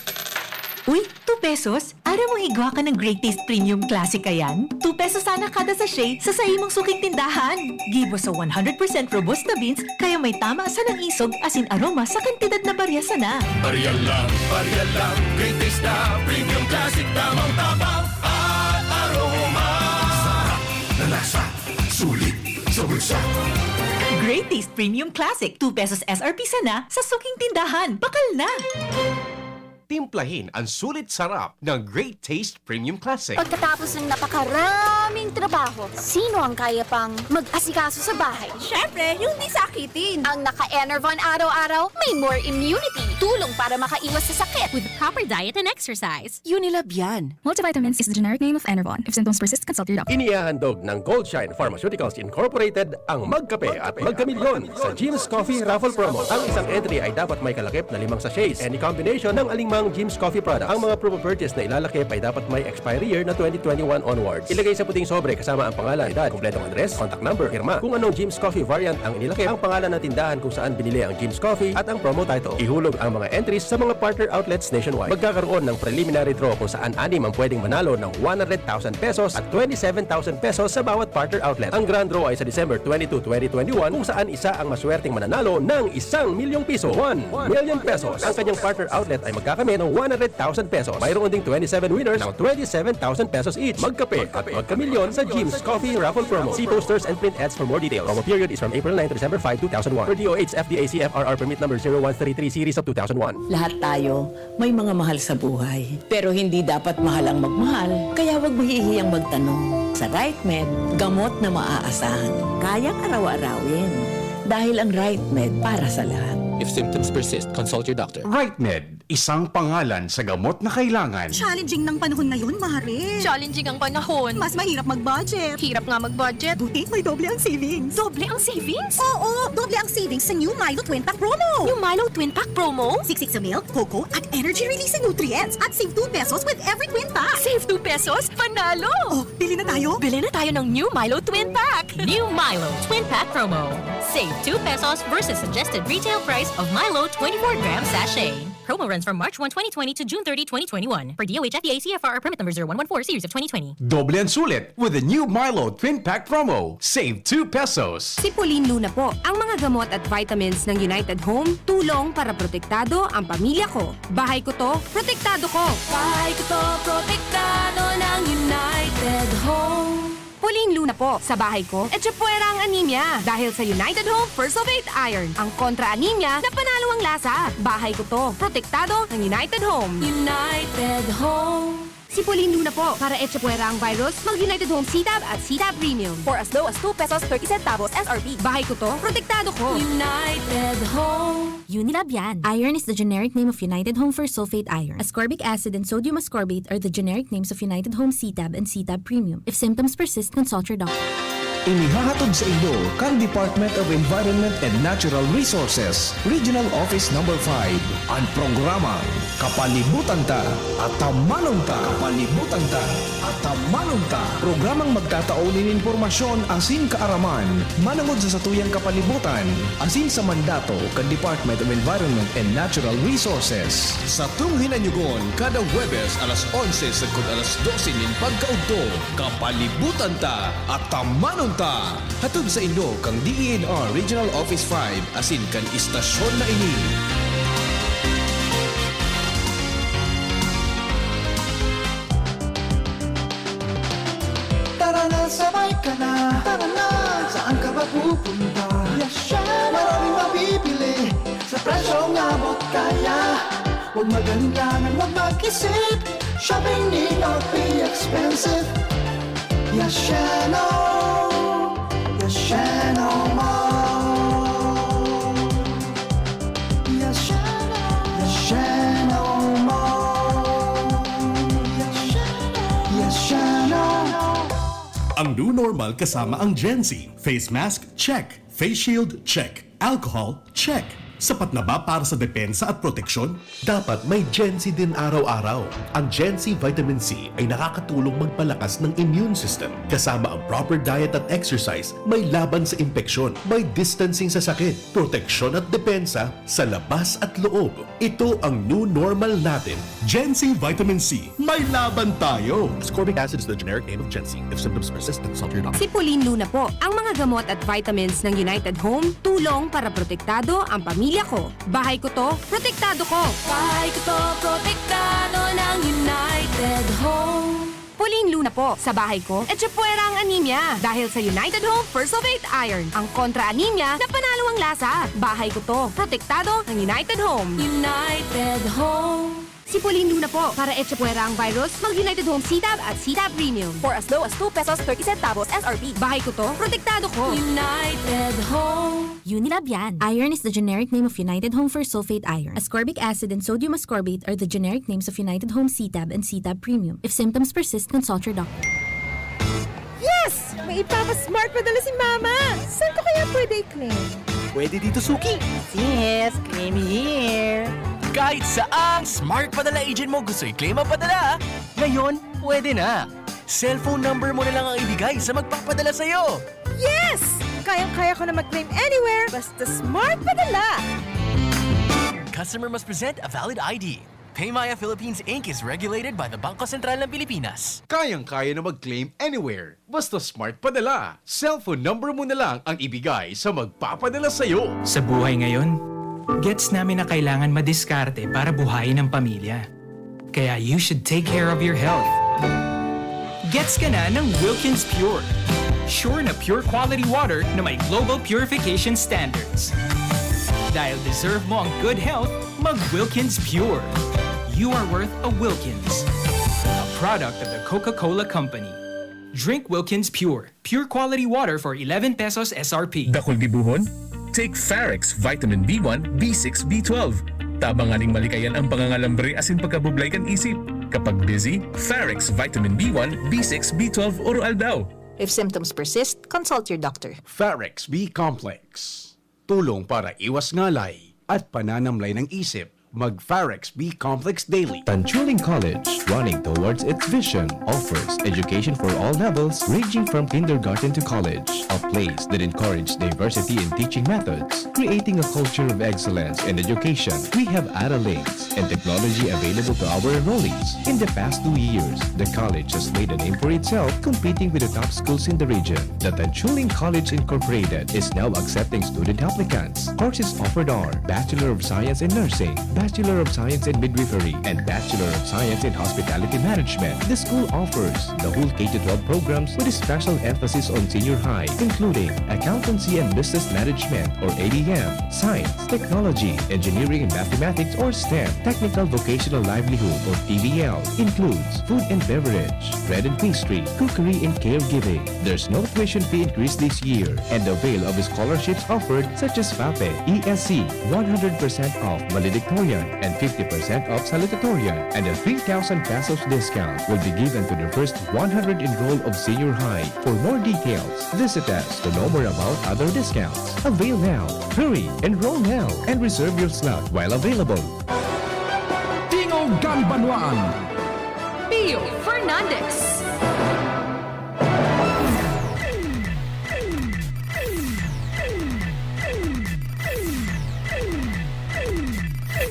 [SPEAKER 13] Uy, 2 pesos? Ara mong igwa ka ng Great Taste Premium Classic kayan? 2 pesos sana kada sachet sa imong suking tindahan. Gibo sa 100% Robusta beans, kaya may tama sa ng isog asin aroma sa kantidad na barya sana.
[SPEAKER 5] Barya lang, Great Taste na Premium Classic, tamang tabang at aroma. Sarap na lasa, sulit sa bulsa.
[SPEAKER 13] Great Taste Premium Classic, 2 pesos SRP sana sa suking tindahan. Bakal na!
[SPEAKER 5] Timplahin ang sulit sarap ng Great Taste Premium Classic.
[SPEAKER 14] Pagkatapos ng napakaraming trabaho, sino ang kaya pang mag-asikaso sa bahay?
[SPEAKER 11] Syempre, yung di sakitin.
[SPEAKER 14] Ang naka-Enervon araw-araw, may more immunity. Tulong para makaiwas sa sakit.
[SPEAKER 15] With proper diet and exercise.
[SPEAKER 11] Unilab yan.
[SPEAKER 15] Multivitamins is the generic name of Enervon. If symptoms persist, consult your doctor.
[SPEAKER 5] Inihahandog ng Goldshine Pharmaceuticals Incorporated ang Magkape at Magkamilyon sa Jim's Coffee Raffle Promo. Ang isang entry ay dapat may kalakip na 5 sachets. Any combination ng alingmang Jim's Coffee product. Ang mga proof of purchase na ilalakip ay dapat may expiry year na 2021 onwards. Ilagay sa puting sobre kasama ang pangalan, edad, kumpletong address, contact number, firma. Kung anong Jim's Coffee variant ang inilakip, ang pangalan ng tindahan kung saan binili ang Jim's Coffee at ang promo title. Ihulog ang mga entries sa mga partner outlets nationwide. Magkakaroon ng preliminary draw kung saan 6 ang pwedeng manalo ng 100,000 pesos at 27,000 pesos sa bawat partner outlet. Ang grand draw ay sa December 22, 2021 kung saan isa ang maswerteng mananalo ng 1 milyong piso. 1 million pesos. Ang kanyang partner outlet ay magkakamit ng 100,000 pesos. Mayroon ding 27 winners ng 27,000 pesos each. Magkape at magkamilyon sa Jim's Coffee Raffle Promo. See posters and print ads for more details. Promo period is from April 9 to December 5, 2001. Per DOH FDA CFRR permit number 0133 series of 2001.
[SPEAKER 13] Lahat tayo may mga mahal sa buhay. Pero hindi dapat mahal ang magmahal. Kaya huwag mahihiyang magtanong. Sa RightMed, gamot na maaasahan. Kayang araw-arawin. Dahil ang RightMed para sa lahat.
[SPEAKER 16] If symptoms persist, consult your doctor.
[SPEAKER 1] RightMed, isang pangalan sa gamot na kailangan.
[SPEAKER 11] Challenging ng panahon ngayon, Mare.
[SPEAKER 15] Challenging ang panahon.
[SPEAKER 11] Mas mahirap mag-budget.
[SPEAKER 15] Hirap nga mag-budget.
[SPEAKER 11] Buti may doble ang savings.
[SPEAKER 15] Doble ang savings?
[SPEAKER 11] Oo, doble ang savings sa New Milo Twin Pack Promo.
[SPEAKER 15] Yung Milo Twin Pack Promo?
[SPEAKER 11] Siksik sa milk, cocoa, at energy-releasing nutrients. At save 2 pesos with every twin pack.
[SPEAKER 15] Save 2 pesos? Panalo!
[SPEAKER 11] Oh, bili na tayo?
[SPEAKER 15] Bili na tayo ng New Milo Twin Pack. New Milo Twin Pack Promo. Save 2 pesos versus suggested retail price of Milo 24-gram sachet. Promo runs from March 1, 2020 to June 30, 2021. Per DOH FDA CFR permit number 0114 series of 2020.
[SPEAKER 1] Doble ang sulit with the new Milo Twin Pack Promo. Save 2 pesos.
[SPEAKER 6] Si Pauline Luna po. Ang mga gamot at vitamins ng United Home, tulong para protektado ang pamilya ko. Bahay ko to, protektado ko. Bahay ko to, protektado ng United Home. Pauline Luna po. Sa bahay ko, etchepuera ang anemia. Dahil sa United Home First of 8 Iron. Ang kontra-anemia na panalo ang lasa. Bahay ko to, protektado ng United Home. United Home. Si Pauline Luna po. Para etchepuera ang virus, mag-United Home CTAB at CTAB Premium. For as low as 2 pesos 30 centavos SRP. Bahay ko to, protektado ko. United Home.
[SPEAKER 15] Unilab yan. Iron is the generic name of United Home for sulfate iron. Ascorbic acid and sodium ascorbate are the generic names of United Home CTAB and CTAB Premium. If symptoms persist, consult your doctor.
[SPEAKER 4] Inihahatod sa inyo kang Department of Environment and Natural Resources, Regional Office No. 5, ang programang Kapalibutan Ta at Tamanon Ta. Kapalibutan Ta at Tamanon Ta. Programang magtataunin informasyon asin kaaraman, manangod sa satuyang kapalibutan, asin sa mandato kan Department of Environment and Natural Resources. Sa tunghinanyugon, kada Huwebes alas 11 sagkod alas 12 nin pagkaugto, Kapalibutan Ta at Tamanon Ta. Hatod sa inyo kang DENR Regional Office 5 asin kan istasyon na ini.
[SPEAKER 17] Tara na, sabay ka na. Tara na, saan ka ba pupunta? Maraming mabibili sa presyong abot kaya. Huwag magalinlangan, huwag mag-isip. Shopping need not be expensive. Yashano, Yashano Mall. Yashano, Yashano Mall. Yashano.
[SPEAKER 18] Ang new normal kasama ang Gen-Z. Face mask? Check. Face shield? Check. Alcohol? Check. Sapat na ba para sa depensa at proteksyon?
[SPEAKER 5] Dapat may Gen-Z din araw-araw. Ang Gen-Z Vitamin C ay nakakatulong magpalakas ng immune system. Kasama ang proper diet at exercise, may laban sa impeksyon, may distancing sa sakit, proteksyon at depensa sa labas at loob. Ito ang new normal natin.
[SPEAKER 18] Gen-Z Vitamin C. May laban tayo!
[SPEAKER 5] Ascorbic acid is the generic name of Gen-Z. If symptoms persist, consult your doctor.
[SPEAKER 6] Sipulin Luna po, ang mga gamot at vitamins ng United Home, tulong para protektado ang pamilya ko. Bahay ko to, protektado ko. Bahay ko to, protektado ng United Home. Pauline Luna po, sa bahay ko, etchepuera ang anemia. Dahil sa United Home First of 8 Iron, ang kontra-anemia na panalo ang lasa. Bahay ko to, protektado ng United Home. United Home. Si Pauline Luna po, para etchepuera ang virus, mag-United Home C-Tab at C-Tab Premium. For as low as 2 pesos 30 centavos SRP. Bahay ko to, protektado ko. United Home.
[SPEAKER 15] Unilab yan. Iron is the generic name of United Home for sulfate iron. Ascorbic acid and sodium ascorbate are the generic names of United Home C-Tab and C-Tab Premium. If symptoms persist, consult your doctor.
[SPEAKER 8] Yes! May ipapa-smart padala si Mama! Saan ko kaya pwede i-claim?
[SPEAKER 9] Pwede dito, Suki.
[SPEAKER 8] Yes, claim here.
[SPEAKER 9] Kahit saang smart padala agent mo gusto i-claim ang padala, ngayon, pwede na. Cellphone number mo na lang ang ibigay sa magpapadala sa'yo.
[SPEAKER 8] Yes! Kayang-kaya ko na mag-claim anywhere, basta smart padala.
[SPEAKER 9] Customer must present a valid ID. Paymaya Philippines Inc. is regulated by the Bangko Sentral ng Pilipinas.
[SPEAKER 1] Kayang-kaya na mag-claim anywhere. Basta smart padala. Cellphone number mo na lang ang ibigay sa magpapadala sa'yo.
[SPEAKER 19] Sa buhay ngayon, gets namin na kailangan madiskarte para buhayin ang pamilya. Kaya you should take care of your health. Gets ka na ng Wilkins Pure. Sure na pure quality water na may global purification standards. Dahil deserve mo ang good health, mag-Wilkins Pure. You are worth a Wilkins. A product of the Coca-Cola Company. Drink Wilkins Pure. Pure quality water for 11 pesos SRP.
[SPEAKER 3] Dakol gibuhon? Take Farex Vitamin B1, B6, B12. Tabanganing malikayan ang pangangalambre asin pagkabublay kan isip. Kapag busy, Farex Vitamin B1, B6, B12 oral daw.
[SPEAKER 13] If symptoms persist, consult your doctor.
[SPEAKER 1] Farex B Complex. Tulong para iwas ngalay at pananamlay ng isip. Mag-Farex B Complex Daily.
[SPEAKER 4] Tanchuling College, running towards its vision, offers education for all levels ranging from kindergarten to college. A place that encourages diversity in teaching methods, creating a culture of excellence in education. We have analytics and technology available to our enrollees. In the past 2 years, the college has made a name for itself, competing with the top schools in the region. The Tanchuling College Incorporated is now accepting student applicants. Courses offered are Bachelor of Science in Nursing, Bachelor of Science in Midwifery, and Bachelor of Science in Hospitality Management. The school offers the whole K-12 programs with a special emphasis on senior high, including Accountancy and Business Management or ADM, Science, Technology, Engineering and Mathematics or STEM, Technical Vocational Livelihood or TVL, includes Food and Beverage, Bread and Pastry, Cookery and Caregiving. There's no tuition fee increase this year, and avail of scholarships offered such as FAPE, ESC, 100% off valedictorian, and 50% off salutatorian, and a 3,000 pesos discount will be given to the first 100 enrolled of senior high. For more details, visit us to know more about other discounts. Avail now, hurry, enroll now, and reserve your slot while available.
[SPEAKER 1] Tingog Ganbanwaan.
[SPEAKER 6] Pio Fernandez.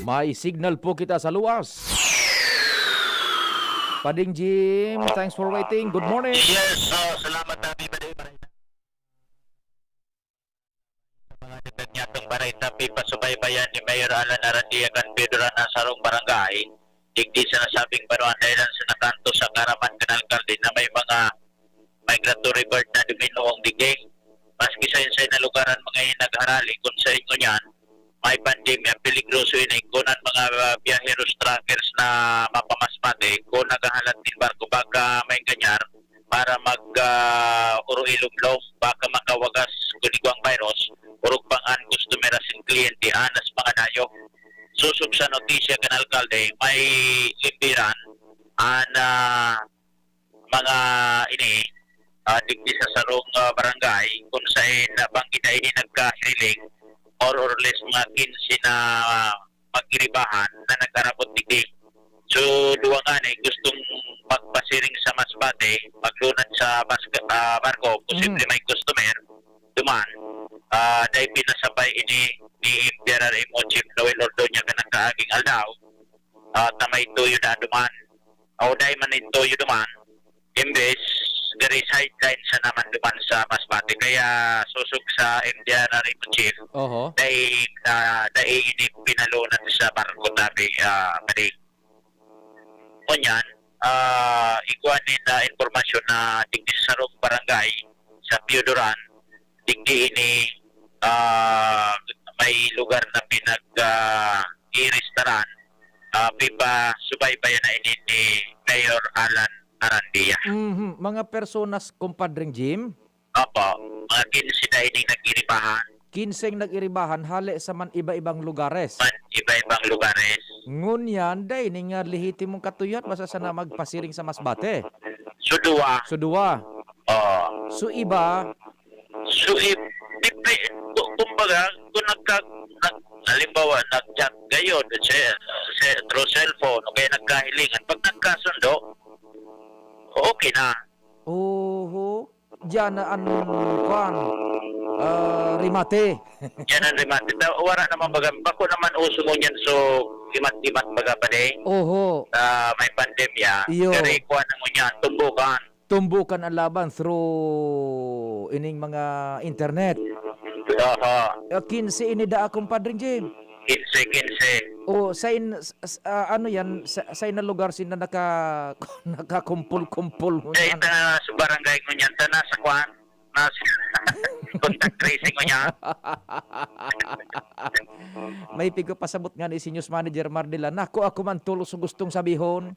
[SPEAKER 2] May signal po kita sa luwas. Pading Jim, thanks for waiting. Good morning.
[SPEAKER 20] Yes, salamat na Nyatong baray tapi pasubaybayan ni Mayor Alan Arandia kan Pedro na sarong barangay. Digdi sa nasabing baruan dahilan sa nakanto sa Karaman Kanalkalde na may mga migratory bird na duminuong diging. Maski sa insay na lugaran mga nagharali kung sa inyo niyan, may pandemya, peligroso yun eh. Kung ang mga biyaheros trackers na mapamasmate, kung naghahalat din barko, baka may ganyan para mag-uruilumlong, baka makawagas kunigwang virus, urug pang-an customer asin kliyente, anas mga nayo. Susub sa notisya kan alkalde, may limbiran, mga ini, digdi sa sarong barangay kung saan nabanggit na ini nagkahiling more or less mga 15 na magiribahan na nagkarapot digdi. So, duwa nga na gustong magpasiring sa Masbate, maglunad sa barko, posible may customer, duman, dahil pinasabay ini ni PRRMO Chief Noel Ordoña ka ng kaaging aldaw, tamay tuyo na duman, o dahil man ituyo duman, imbes, gari sideline sa naman duman sa Masbate, kaya susok sa PRRMO Chief, dahil ini pinalunad sa barko tabi, maling. Kunyan, ikuanin na informasyon na digdi sa sarong barangay sa Piodoran, digdi ini may lugar na pinag-i-restaurant, pipa subaybayan na ini ni Mayor Alan Arandia.
[SPEAKER 2] Mga personas, kumpadring Jim?
[SPEAKER 20] Opo, mga 15 na ini nag-iribahan.
[SPEAKER 2] 15 nag-iribahan, hali sa man iba-ibang lugares.
[SPEAKER 20] Iba-ibang lugares.
[SPEAKER 2] Ngunyan, day, ning lehitimong katuyot, basta sana magpasiring sa Masbate.
[SPEAKER 20] Sudua.
[SPEAKER 2] So iba?
[SPEAKER 20] Kumbaga, kung halimbawa, nag-chat gayon, through cellphone, o kaya nagkahilingan, pag nagkasundo, okay na.
[SPEAKER 2] Diyan na rimate.
[SPEAKER 20] Yan ang rimate. Wala naman baga, bako naman uso mo yan, so limat-limat baga pa de. May pandemya. Pero ikuha na mo yan,
[SPEAKER 2] Tumbukan ang laban through ining mga internet. 15 inida akong padring Jim.
[SPEAKER 20] 15.
[SPEAKER 2] Sa na lugar sina nakakumpul-kumpul mo
[SPEAKER 20] yan. Sa barangay mo yan, sa kwan, contact tracing mo yan.
[SPEAKER 2] May pigo pasabot nga ni si News Manager Mardila, ako man tulos gustong sabihon.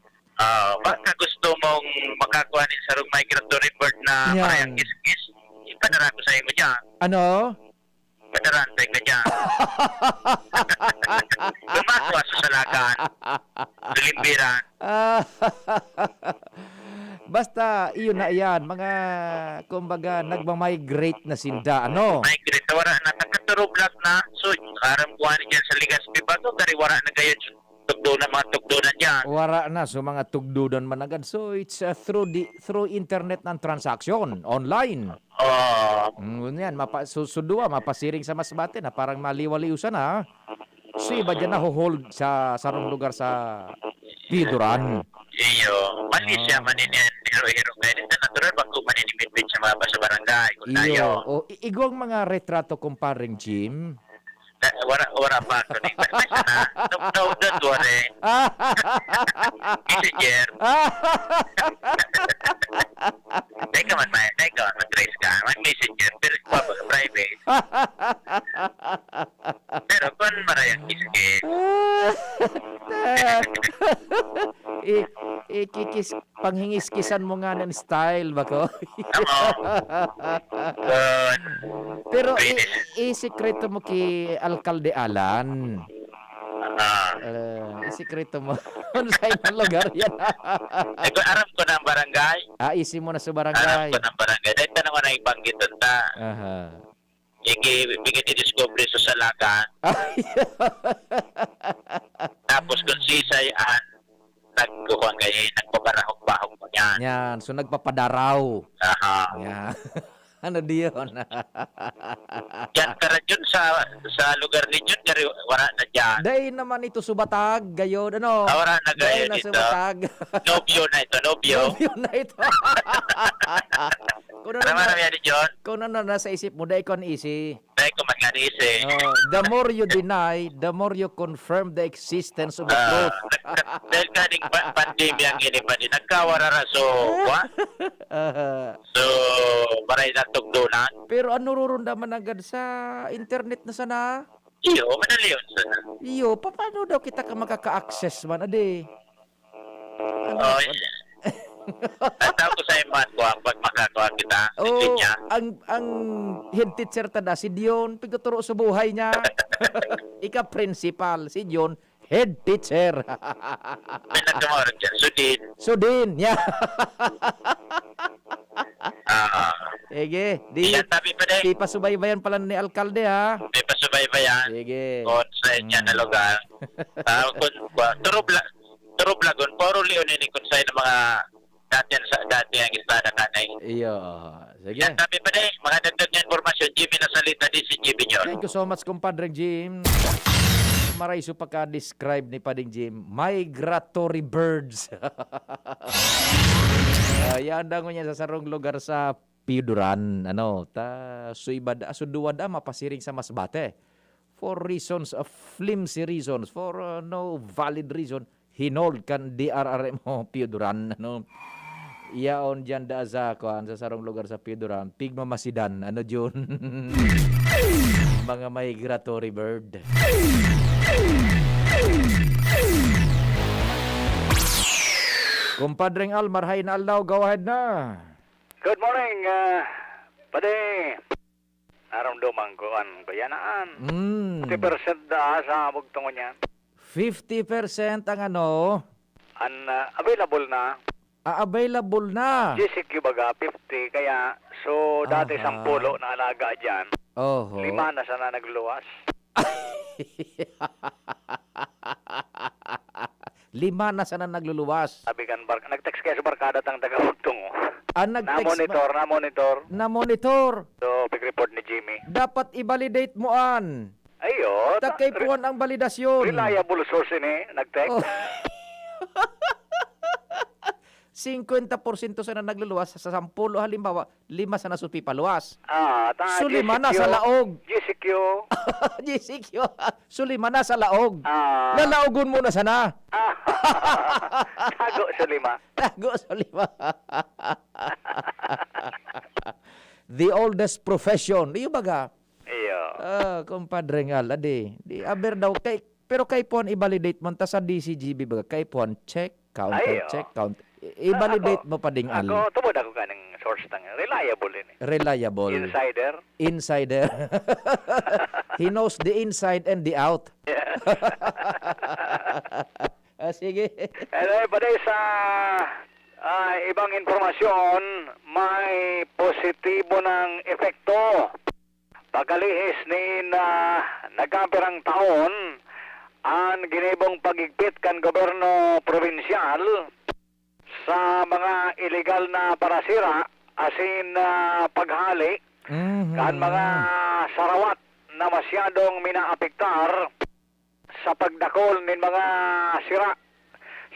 [SPEAKER 20] Baka gusto mong makakuha ni sarong migratory bird na parang kis-kis, ipadara ko sa iyo dyan.
[SPEAKER 2] Ano?
[SPEAKER 20] Padarantay ka dyan. Lumakwa sa salakan. Limbiran.
[SPEAKER 2] Basta, iyon na yan. Mga, kumbaga, nagmamigrate na sinda. Ano?
[SPEAKER 20] Migrate. Wala na. Nagkaturublat na. So, karam kuha ni dyan sa Ligaspi ba? So, dari wala na gayon. Mga tugdunan dyan.
[SPEAKER 2] Wala na. So, mga tugdunan man agad. So, it's through internet ng transaction. Online. Yan, susudua, mapasiring sa Masbate na parang maliwaliusan ha. So iba dyan na hold sa sarong lugar sa Piodoran.
[SPEAKER 20] Iyo, manisya maninin, hero-hero kayo. Ito natural, bako maninimit sa mga sa barangay. Kung tayo.
[SPEAKER 2] Igwang mga retrato kumparing Jim.
[SPEAKER 20] Wala pa ako. Don't worry. Messenger. Teka man, mag-trace ka. Mag-messenger. Pero private. Pero kung marayang kiskin.
[SPEAKER 2] Panghingis-kisan mo nga ng style ba ko? Pero isikreto mo ki Alcalde Alan. Isikreto mo. Ano sa inyong lugar yan?
[SPEAKER 20] Aram ko ng barangay.
[SPEAKER 2] Isi mo na sa barangay.
[SPEAKER 20] Aram ko ng barangay. Dahil tanong ko na ibanggit ta. Bigyan i-discovery sa salakan. Tapos kung sisayan, nagkukuhan kayo, nagpabarahog-bahog mo yan.
[SPEAKER 2] Yan, so nagpapadaraw. Yan. Ano diyon?
[SPEAKER 20] Yan ka rin yun sa lugar ni Jun, wala na dyan.
[SPEAKER 2] Dahil naman ito subatag, gayon, ano?
[SPEAKER 20] Wala na gayon
[SPEAKER 2] na
[SPEAKER 20] ito.
[SPEAKER 2] Subatag.
[SPEAKER 20] Nobyo na ito, nobyo.
[SPEAKER 2] Nobyo na ito. Kung ano nasa isip mo, dahil kon easy.
[SPEAKER 20] Dahil ko mag-anisi.
[SPEAKER 2] The more you deny, the more you confirm the existence of the truth.
[SPEAKER 20] Dahil kaning pandemya ang inipan din, nagkawarara so, so, maray na tugdunan.
[SPEAKER 2] Pero ano rurundaman agad sa internet na sana?
[SPEAKER 20] Iyo, madali yun sana.
[SPEAKER 2] Iyo, paano daw kita ka makaka-access man, ade?
[SPEAKER 20] At ako sa iman ko, pag makakuha kita,
[SPEAKER 2] ang head teacher tada, si Dion, pagtuturo sa buhay niya. Ika principal, si Dion, head teacher.
[SPEAKER 20] May nagkamorag dyan, Sudin.
[SPEAKER 2] Sudin, yeah. Sige. Di,
[SPEAKER 20] Iyan tabi pa din.
[SPEAKER 2] di pa subaybayan pala ni alkalde ha.
[SPEAKER 20] May pasubaybayan.
[SPEAKER 2] Sige.
[SPEAKER 20] Kung sa inyo na lugar. Turublagon, puro liyon ini kung sa'yo ng mga dati ang istada kanay.
[SPEAKER 2] Iyo. Sige.
[SPEAKER 20] Yan tabi pa din. Mga dagdag na informasyon, Jimmy na salita di si Jimmy nyo.
[SPEAKER 2] Thank you so much, compadre Jim. Maraiso pagka-describe ni Pading Jim, migratory birds. Yan daw niya sa sarong lugar sa Piduran. Ano, suduwad mapasiring sa Masbate. For reasons, flimsy reasons, for no valid reason, hinold kan DRRM Piduran. Ano, iyaon dyan da sa sarong lugar sa Piduran, pigmamasidan. Ano dyan? Mga migratory bird. Kumpadring Al, marhay na aldaw, go ahead na.
[SPEAKER 21] Good morning, pade. Naramdaman ko ang bayanaan. 50% da sa bugtong niya.
[SPEAKER 2] 50% ang ano?
[SPEAKER 21] Ang available na.
[SPEAKER 2] Available na.
[SPEAKER 21] GCQ baga, 50. Kaya, so dati 10 na alaga dyan.
[SPEAKER 2] Oho.
[SPEAKER 21] 5 na sana nagluwas.
[SPEAKER 2] 5 na sana nagluluwas.
[SPEAKER 21] Sabi kan, nag-text kayo sa barkada tang taga-bugtong.
[SPEAKER 2] Na-monitor.
[SPEAKER 21] So, pag-report ni Jimmy.
[SPEAKER 2] Dapat i-validate mo an.
[SPEAKER 21] Ayo.
[SPEAKER 2] Takay puwan ang validasyon.
[SPEAKER 21] Reliable source ini, nag-text.
[SPEAKER 2] 50% sana nagluluwas sa 10 halimbawa 5 sana supi paluwas. So 5
[SPEAKER 21] GCQ,
[SPEAKER 2] na sa laog.
[SPEAKER 21] GCQ.
[SPEAKER 2] GCQ. So 5 na sa laog. Lalaogon mo na sana.
[SPEAKER 21] Tago sa 5.
[SPEAKER 2] Tago sa 5. The oldest profession. Iyo baga.
[SPEAKER 21] Iyo.
[SPEAKER 2] Compadre ngal ade. Di aber daw kay pero kay puan i-validate man ta sa DCGB baga kay puan check counter check count. I-validate mo pa ding al.
[SPEAKER 21] Ako, tubod ako kaning source tang reliable ini.
[SPEAKER 2] Reliable. Insider. He knows the inside and the out.
[SPEAKER 21] Yeah.
[SPEAKER 2] Sige.
[SPEAKER 21] Anyway, paday sa ibang informasyon, may positibo ng epekto. Pagkalihis ni nagkapirang taon, ang ginibong pagigpit kan gobyerno probinsyal sa mga illegal na parasira asin paghali kan mga sarawat na masyadong minaapektar sa pagdakol ng mga sira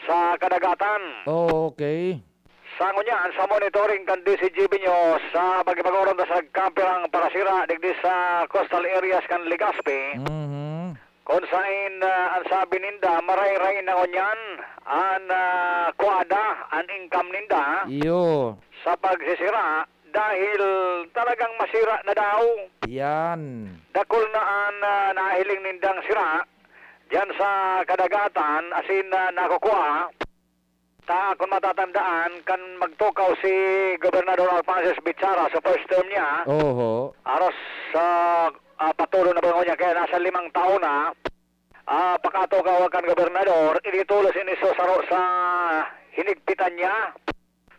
[SPEAKER 21] sa kadagatan.
[SPEAKER 2] Okay.
[SPEAKER 21] Sa ngunyan, sa monitoring kan DCGB nyo sa pagipagawang sa kampirang parasira digdi sa coastal areas kan Legazpi. Kung saan ang sabi ninda, maray-ray na ngunyan ang kuwada, ang income ninda sa pagsisira dahil talagang masira na daw.
[SPEAKER 2] Yan.
[SPEAKER 21] Dakol na ang nahiling nindang sira diyan sa kadagatan asin nakukuha. Kung matatandaan, kan magtukaw si Gobernador Alphonsus Bichara sa first term niya. Aros sa patuloy na bango niya, kaya nasa 5 taon na. Pakatukaw kan Gobernador, initulos iniso sa hinigpitan niya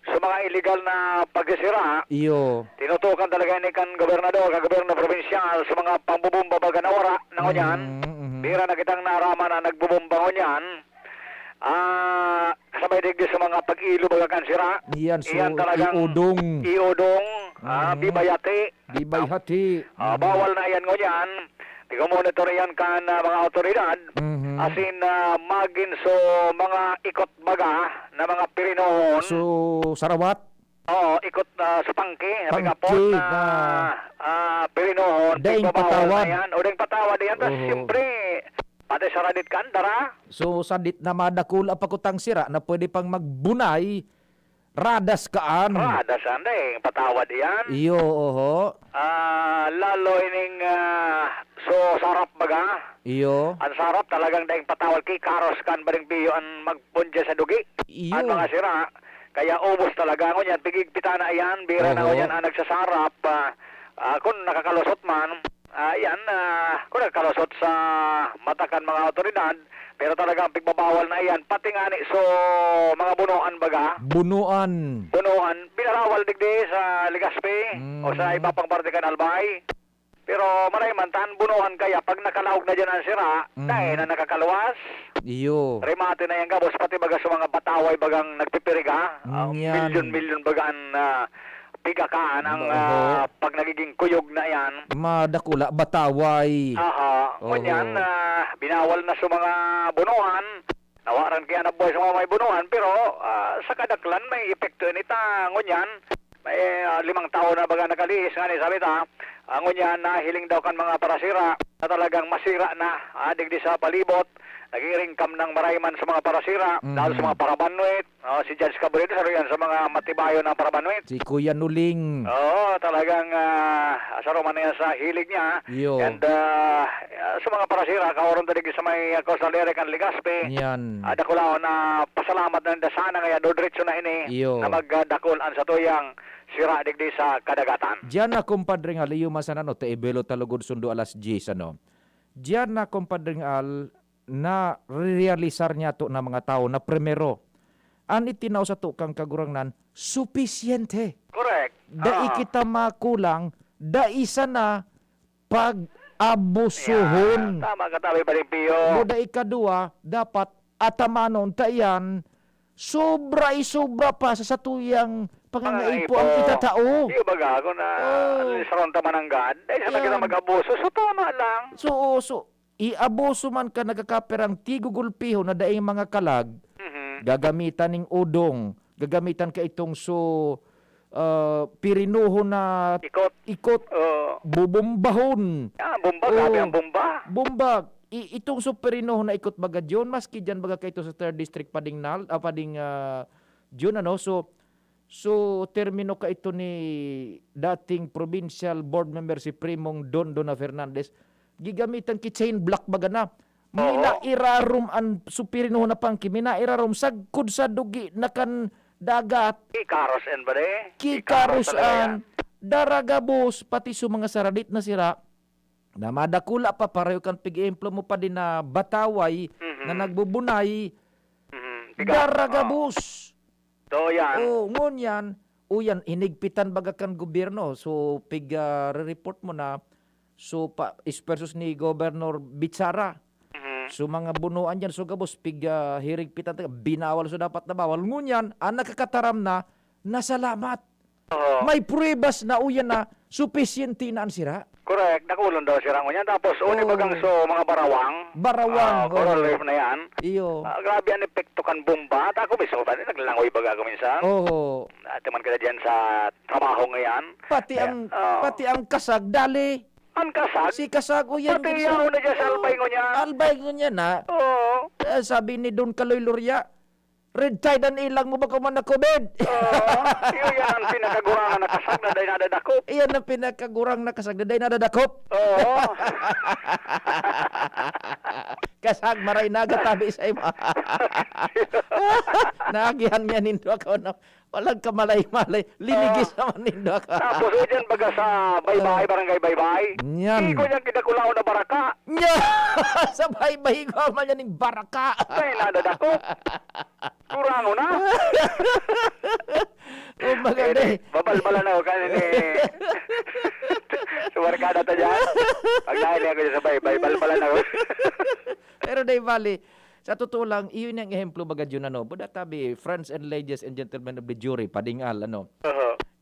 [SPEAKER 21] sa mga illegal na pagsisira. Tinutukan talaga ni kan Gobernador, kan Gobyerno Provincial sa mga pambubumba baga na wara na ngunyan. Bira na kitang narama na nagbubumba ngunyan. Kasabay digdi sa mga pag-ilo baga kan sira.
[SPEAKER 2] Iyan, so
[SPEAKER 21] iyan talagang iudong, bibayhati. Bawal na yan ngunyan. Tiga-monitor yan kan mga otoridad. Asin magin so mga ikot baga na mga pirinohon.
[SPEAKER 2] So sarawat?
[SPEAKER 21] Oo, ikot sa pangki. Pangki na pirinohon.
[SPEAKER 2] Daing patawad.
[SPEAKER 21] O daing patawad yan. Tapos siyempre, pati saradit kan, dara.
[SPEAKER 2] So sadit na madakul apakutang sira na pwede pang magbunay. Radas kaan.
[SPEAKER 21] Radasan daing patawad yan.
[SPEAKER 2] Iyo,
[SPEAKER 21] lalo ining so sarap baga.
[SPEAKER 2] Iyo.
[SPEAKER 21] Ang sarap talagang daing patawad kay karos kan baring biyo ang magpunja sa dugi.
[SPEAKER 2] Iyo.
[SPEAKER 21] Ang mga sira. Kaya ubos talaga ngunyan. Pigigpita na yan. Bira na ngunyan ang nagsasarap. Kung nakakalusot man, Yan, kung nagkalusot sa matakan mga otoridad, pero talagang pigbabawal na yan. Pati nga ni, so, mga bunuan baga.
[SPEAKER 2] Bunuan.
[SPEAKER 21] Bunuan, pinarawal digdi sa Legazpi o sa iba pang parte kan Albay. Pero maray man tan bunuhan kaya pag nakalaog na dyan ang sira, dahil na nakakaluwas.
[SPEAKER 2] Iyo.
[SPEAKER 21] Remate na yan gabos pati baga sa mga bataway bagang nagpipiriga.
[SPEAKER 2] Yan.
[SPEAKER 21] Milyon bagaan pigakaan ang pag nagiging kuyog na yan.
[SPEAKER 2] Madakula, bataway.
[SPEAKER 21] Aha, ngunyan, binawal na sa mga bunuhan. Nawaran kaya na buhay sa mga may bunuhan, pero sa kadaklan may epekto nita. Ngunyan, may 5 taon na baga nakaliis nga ni sabi ta. Ngunyan, nahiling daw kan mga parasira na talagang masira na digdi sa palibot. Nagiringkam ng marayman sa mga parasira, dahil sa mga parabanwit. Si Judge Cabrera, yan sa mga matibayo ng parabanwit.
[SPEAKER 2] Si Kuya Nuling.
[SPEAKER 21] Oo, talagang asaroman na yan sa hilig niya.
[SPEAKER 2] Yo.
[SPEAKER 21] And sa mga parasira, kaoron talig sa may Coastal Area kan Legazpi.
[SPEAKER 2] Yan.
[SPEAKER 21] Dakulao na pasalamat na sana kaya do diretso na ini
[SPEAKER 2] Yo.
[SPEAKER 21] na magdakol ang sa tuyang sira digdi sa kadagatan.
[SPEAKER 2] Diyan na kumpadre nga liyo masan ano, Taibelo Talugod Sundo alas 10 ano. Diyan na kumpadre nga na realisar niya to na mga tao na primero an itinaw sa to kang kagurangnan supisyente.
[SPEAKER 21] Correct.
[SPEAKER 2] Da kita makulang da isa na pag-abusuhon.
[SPEAKER 21] Tama ka tabi Pio.
[SPEAKER 2] Da ikadua dapat atamanon tayan sobra pa sa satuyang pangangaipo ang itatao.
[SPEAKER 21] Iyo baga ako na lisaron tamananggad. Dahil sa nagkita mag-abuso, so tama lang.
[SPEAKER 2] So iabuso man ka nagakaperang tigugulpiho na daing mga kalag, gagamitan ning udong, gagamitan ka itong pirinuho na ikot bubumbahon.
[SPEAKER 21] Bomba, grabe ang bomba.
[SPEAKER 2] Bomba. Itong pirinuho na ikot baga Diyon, maski dyan baga ka ito sa 3rd District pading Diyon ano, so termino ka ito ni dating provincial board member si Primong Dona Fernandez, gigamitan ki chain block baga na. Minairarum ang supirino na pangki, minairarum sagkud sa dugi na kan dagat.
[SPEAKER 21] Kikarosan ba de?
[SPEAKER 2] Kikarosan, daragabos, pati sa mga saradit na sira, na madakula pa pareho kan pig-emplo mo pa din na bataway na nagbubunay, daragabos.
[SPEAKER 21] So yan.
[SPEAKER 2] Ngunyan, yan, hinigpitan baga kan gobyerno, so report mo na, so versus ni Governor Bitsara. So mga bunuan dyan, so gabos, hirigpitan, binawal so dapat na bawal. Ngunyan, ang nakakataram na, nasalamat. May pruebas na uyan na, supisyente na ang sira.
[SPEAKER 21] Correct, nakulon daw sira ngunyan. Tapos, uni bagang so mga barawang. Coral reef na yan.
[SPEAKER 2] Iyo.
[SPEAKER 21] Grabe ang epekto kan bomba. At ako miso, naglalangoy baga ako minsan. Timan ka na dyan sa trabaho ngayon.
[SPEAKER 2] Pati ang kasag, dali.
[SPEAKER 21] Ang kasag?
[SPEAKER 2] Si kasag, yan.
[SPEAKER 21] Pati yan, na dyan sa albay ngunyan.
[SPEAKER 2] Albay ngunyan, na.
[SPEAKER 21] Oo.
[SPEAKER 2] Sabi ni Don Kaloy Loria, red tide ang ilang mo ba kuman na COVID?
[SPEAKER 21] Yan ang pinakagurang na kasag na day nadadakop.
[SPEAKER 2] Iyan ang pinakagurang na kasag na day nadadakop.
[SPEAKER 21] Oo.
[SPEAKER 2] Kasag maray nagatabi sa ima. Naagihan niya nindo ako na walang kamalay-malay. Linigis naman nindo ako.
[SPEAKER 21] Tapos dyan baga sa baybay, barangay baybay.
[SPEAKER 2] Yan.
[SPEAKER 21] Iko niyang kinakulaw na baraka.
[SPEAKER 2] Sa baybay ko man yan yung baraka.
[SPEAKER 21] Day nadadakop. Kurango na.
[SPEAKER 2] Maganda eh.
[SPEAKER 21] Babalbala na ako kanini. Sumarkada ta dyan. Pag nahili ako dyan sa baybay, balbala na ako.
[SPEAKER 2] Pero day bali, sa totoo lang, iyon yung ehemplo baga dyan, ano, buda tabi, friends and ladies and gentlemen of the jury, padingal, ano.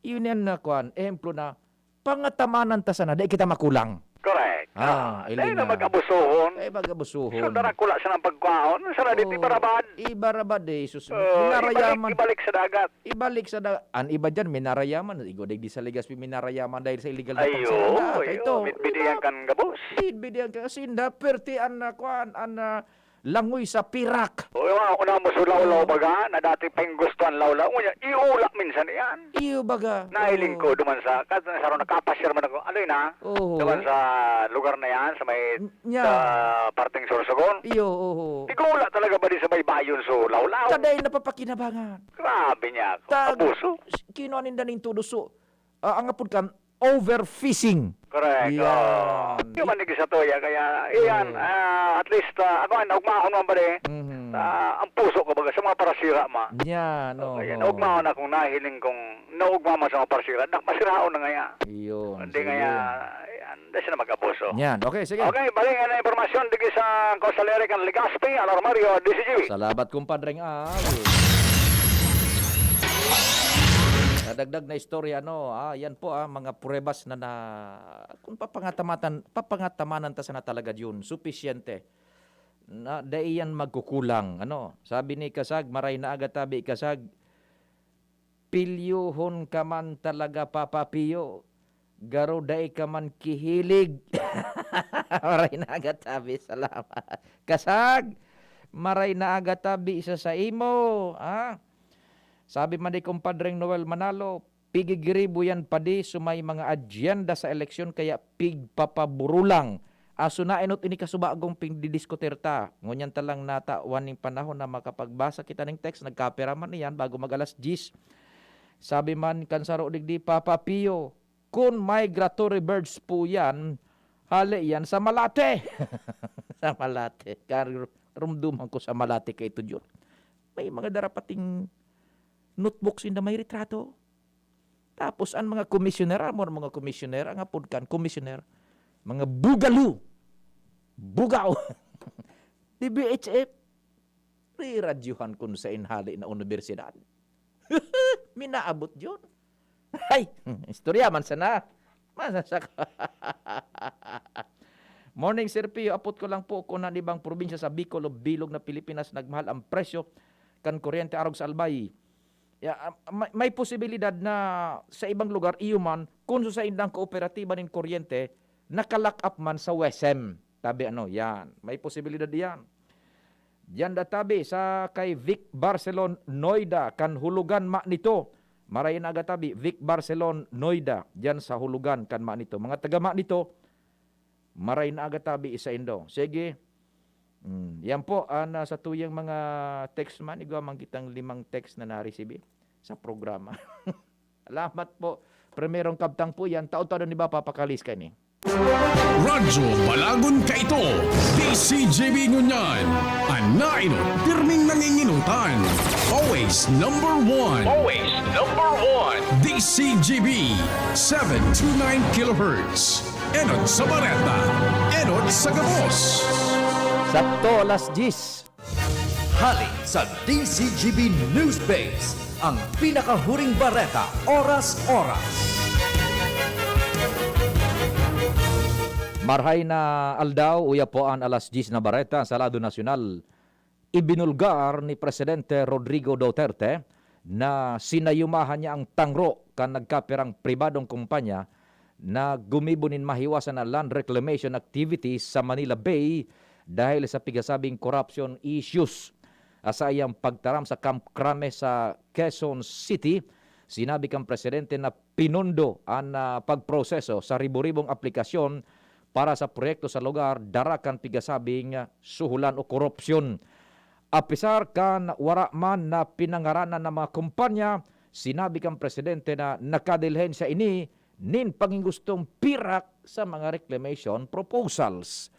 [SPEAKER 2] Iyon yan na, ehemplo na, pangatamanan ta sana, day kita makulang.
[SPEAKER 21] Correct.
[SPEAKER 2] Dahil
[SPEAKER 21] na mag-abusuhon.
[SPEAKER 2] Mag-abusuhon.
[SPEAKER 21] So, narakula siya ng pagkwaon. Sa radit, ibarabad.
[SPEAKER 2] Ibarabad eh. Minarayaman.
[SPEAKER 21] Ibalik sa dagat.
[SPEAKER 2] Ibalik sa dagat. Ang iba dyan, minarayaman. Igoday di sa Legazpi, minarayaman dahil sa illegal na
[SPEAKER 21] pagsarada. Ito. Bitbidiyan kan gabos.
[SPEAKER 2] Bitbidiyan kan. Sinda, pertian na kuan, langoy sa pirak.
[SPEAKER 21] Una mo sulaw-law baga, na dati pang gustuhan law-law. Iulak minsan yan.
[SPEAKER 2] Iyo baga.
[SPEAKER 21] Nahiling ko duman sa, saro nakapasyar man ako, ano yun ha? Duman sa lugar na yan, sa may parting Sorsogon.
[SPEAKER 2] Iyo,
[SPEAKER 21] Igulak talaga ba di sa may bayon so law-law?
[SPEAKER 2] Taday napapakinabangan.
[SPEAKER 21] Grabe niya ako. Abuso.
[SPEAKER 2] Kinuanin daning tudo so. Ang apod kan, overfishing.
[SPEAKER 21] Correct.
[SPEAKER 2] Yan.
[SPEAKER 21] Hindi man nigi sa toya kaya iyan at least ako ay naugmahon man ba ang puso ko baga sa mga parasira ma.
[SPEAKER 2] Yan, no.
[SPEAKER 21] Kaya naugmahon akong nahiling kong naugmahon sa mga parasira. Masiraon na ngaya.
[SPEAKER 2] Iyon.
[SPEAKER 21] Hindi ngaya hindi sila mag-abuso.
[SPEAKER 2] Yan, okay, sige.
[SPEAKER 21] Okay, balik na impormasyon digi sa Coastal Area kan Legazpi, Alor Mario, DCGB.
[SPEAKER 2] Salamat kumpadreng Nadagdag na istorya, yan po mga pruebas na kung papangatamaan ta sana talaga yun, sufisyente. Na daiyan magkukulang, Sabi ni Kasag, maray na agatabi Kasag, pilyuhon ka man talaga papapiyo, garo dai ka man kihilig. Maray na agatabi, salamat. Kasag, maray na agatabi isa sa imo, Sabi man di kumpadreng Noel Manalo, pigigiribo yan pa di sumay mga agenda sa eleksyon kaya pigpapaburulang. Aso na inot ini kasubagong pingdidiskutir ta. Ngunyan talang natawan ng panahon na makapagbasa kita ng text, nagkapera man niyan bago mag-alas 10. Sabi man kansaro digdi Papa Pio, kung migratory birds po yan, hali yan sa Malate. Sa Malate. Rumduman ko sa Malate kay ito yun. May mga darapating notebooks na may retrato. Tapos ang mga komisyoner, mga komisyoner, ang apod kan komisyoner, mga bugalu, bugaw, di BHF, riradyuhan kun sa inhali na universidad. Minaabot yun. Ay, istorya man sana. Masasaka. Morning, Sir Pio. Apot ko lang po kung ibang probinsya sa Bicol o Bilog na Pilipinas nagmahal ang presyo kan kuryente arog sa Albay. May posibilidad na sa ibang lugar man kung sa indang kooperatiba ng kuryente nakalock up man sa WESM. Tabi yan. May posibilidad yan. Yan databi sa kay Vic Barcelon Noida kan hulugan ma nito. Marayin agatabi Vic Barcelon Noida diyan sa hulugan kan ma nito. Mga taga ma nito marayin agatabi isa indo. Sige. Yan po sa tuyang mga text man igwa man kitang 5 text na na-receive sa programa. Salamat po. Primerong kabtang po yan. Taon-taon ni ba papakalis kayo ni?
[SPEAKER 1] Radyo Balagon ka ito. DCGB Ngunyan. Anaino, pirming nanginginutan. Always number one. Always number one. DCGB 729 kHz. Enot sa Bareta. Enot sa Gabos.
[SPEAKER 2] Sakto, alas 10.
[SPEAKER 7] Halik sa DCGB News Base, ang pinakahuring bareta, oras-oras.
[SPEAKER 2] Marhay na aldaw, uya po ang alas 10 na bareta sa Lado Nasyonal. Ibinulgar ni Presidente Rodrigo Duterte na sinayumahan niya ang tangro kan nagkapirang pribadong kumpanya na gumibunin mahiwasan na land reclamation activities sa Manila Bay dahil sa pigasabing corruption issues. Sa iyang pagtaram sa Camp Crame sa Quezon City, sinabi kang presidente na pinundo ang pagproseso sa ribu-ribong aplikasyon para sa proyekto sa lugar darakan pigasabing suhulan o korupsyon. Apisar kan wara man na pinangaranan ng mga kumpanya, sinabi kang presidente na nakadilhen siya ini nin pangingustong pirak sa mga reclamation proposals.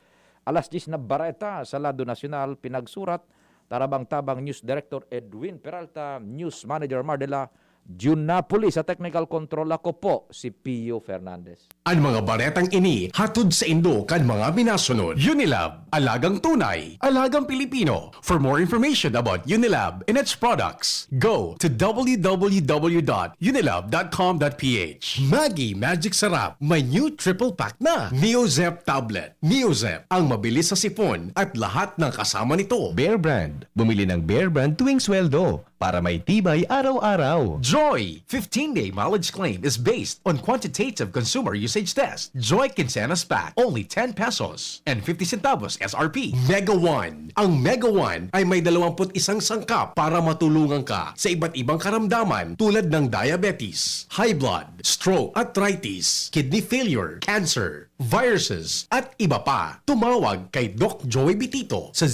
[SPEAKER 2] Alas 10 na bareta sa Lado Nasyonal pinagsurat Tarabang-tabang News Director Edwin Peralta, News Manager Mardela, June Napoli sa technical control ako po si Pio Fernandez.
[SPEAKER 5] Ang mga baretang ini hatod sa Indo kan mga minasunod. Unilab, alagang tunay, alagang Pilipino. For more information about Unilab and its products, go to www.unilab.com.ph. Maggi Magic Sarap, may new triple pack na. Neozep Tablet. Neozep, ang mabilis sa sipon at lahat ng kasama nito.
[SPEAKER 4] Bear Brand. Bumili ng Bear Brand tuwing sweldo para may tibay araw-araw.
[SPEAKER 7] Joy 15-day mileage claim is based on quantitative consumer usage test. Joy Quincenas Pack, only 10 pesos and 50 centavos SRP.
[SPEAKER 5] Mega One. Ang Mega One ay may 21 sangkap para matulungan ka sa iba't ibang karamdaman tulad ng diabetes, high blood, stroke, arthritis, kidney failure, cancer, viruses, at iba pa. Tumawag kay Doc Joey Bitito sa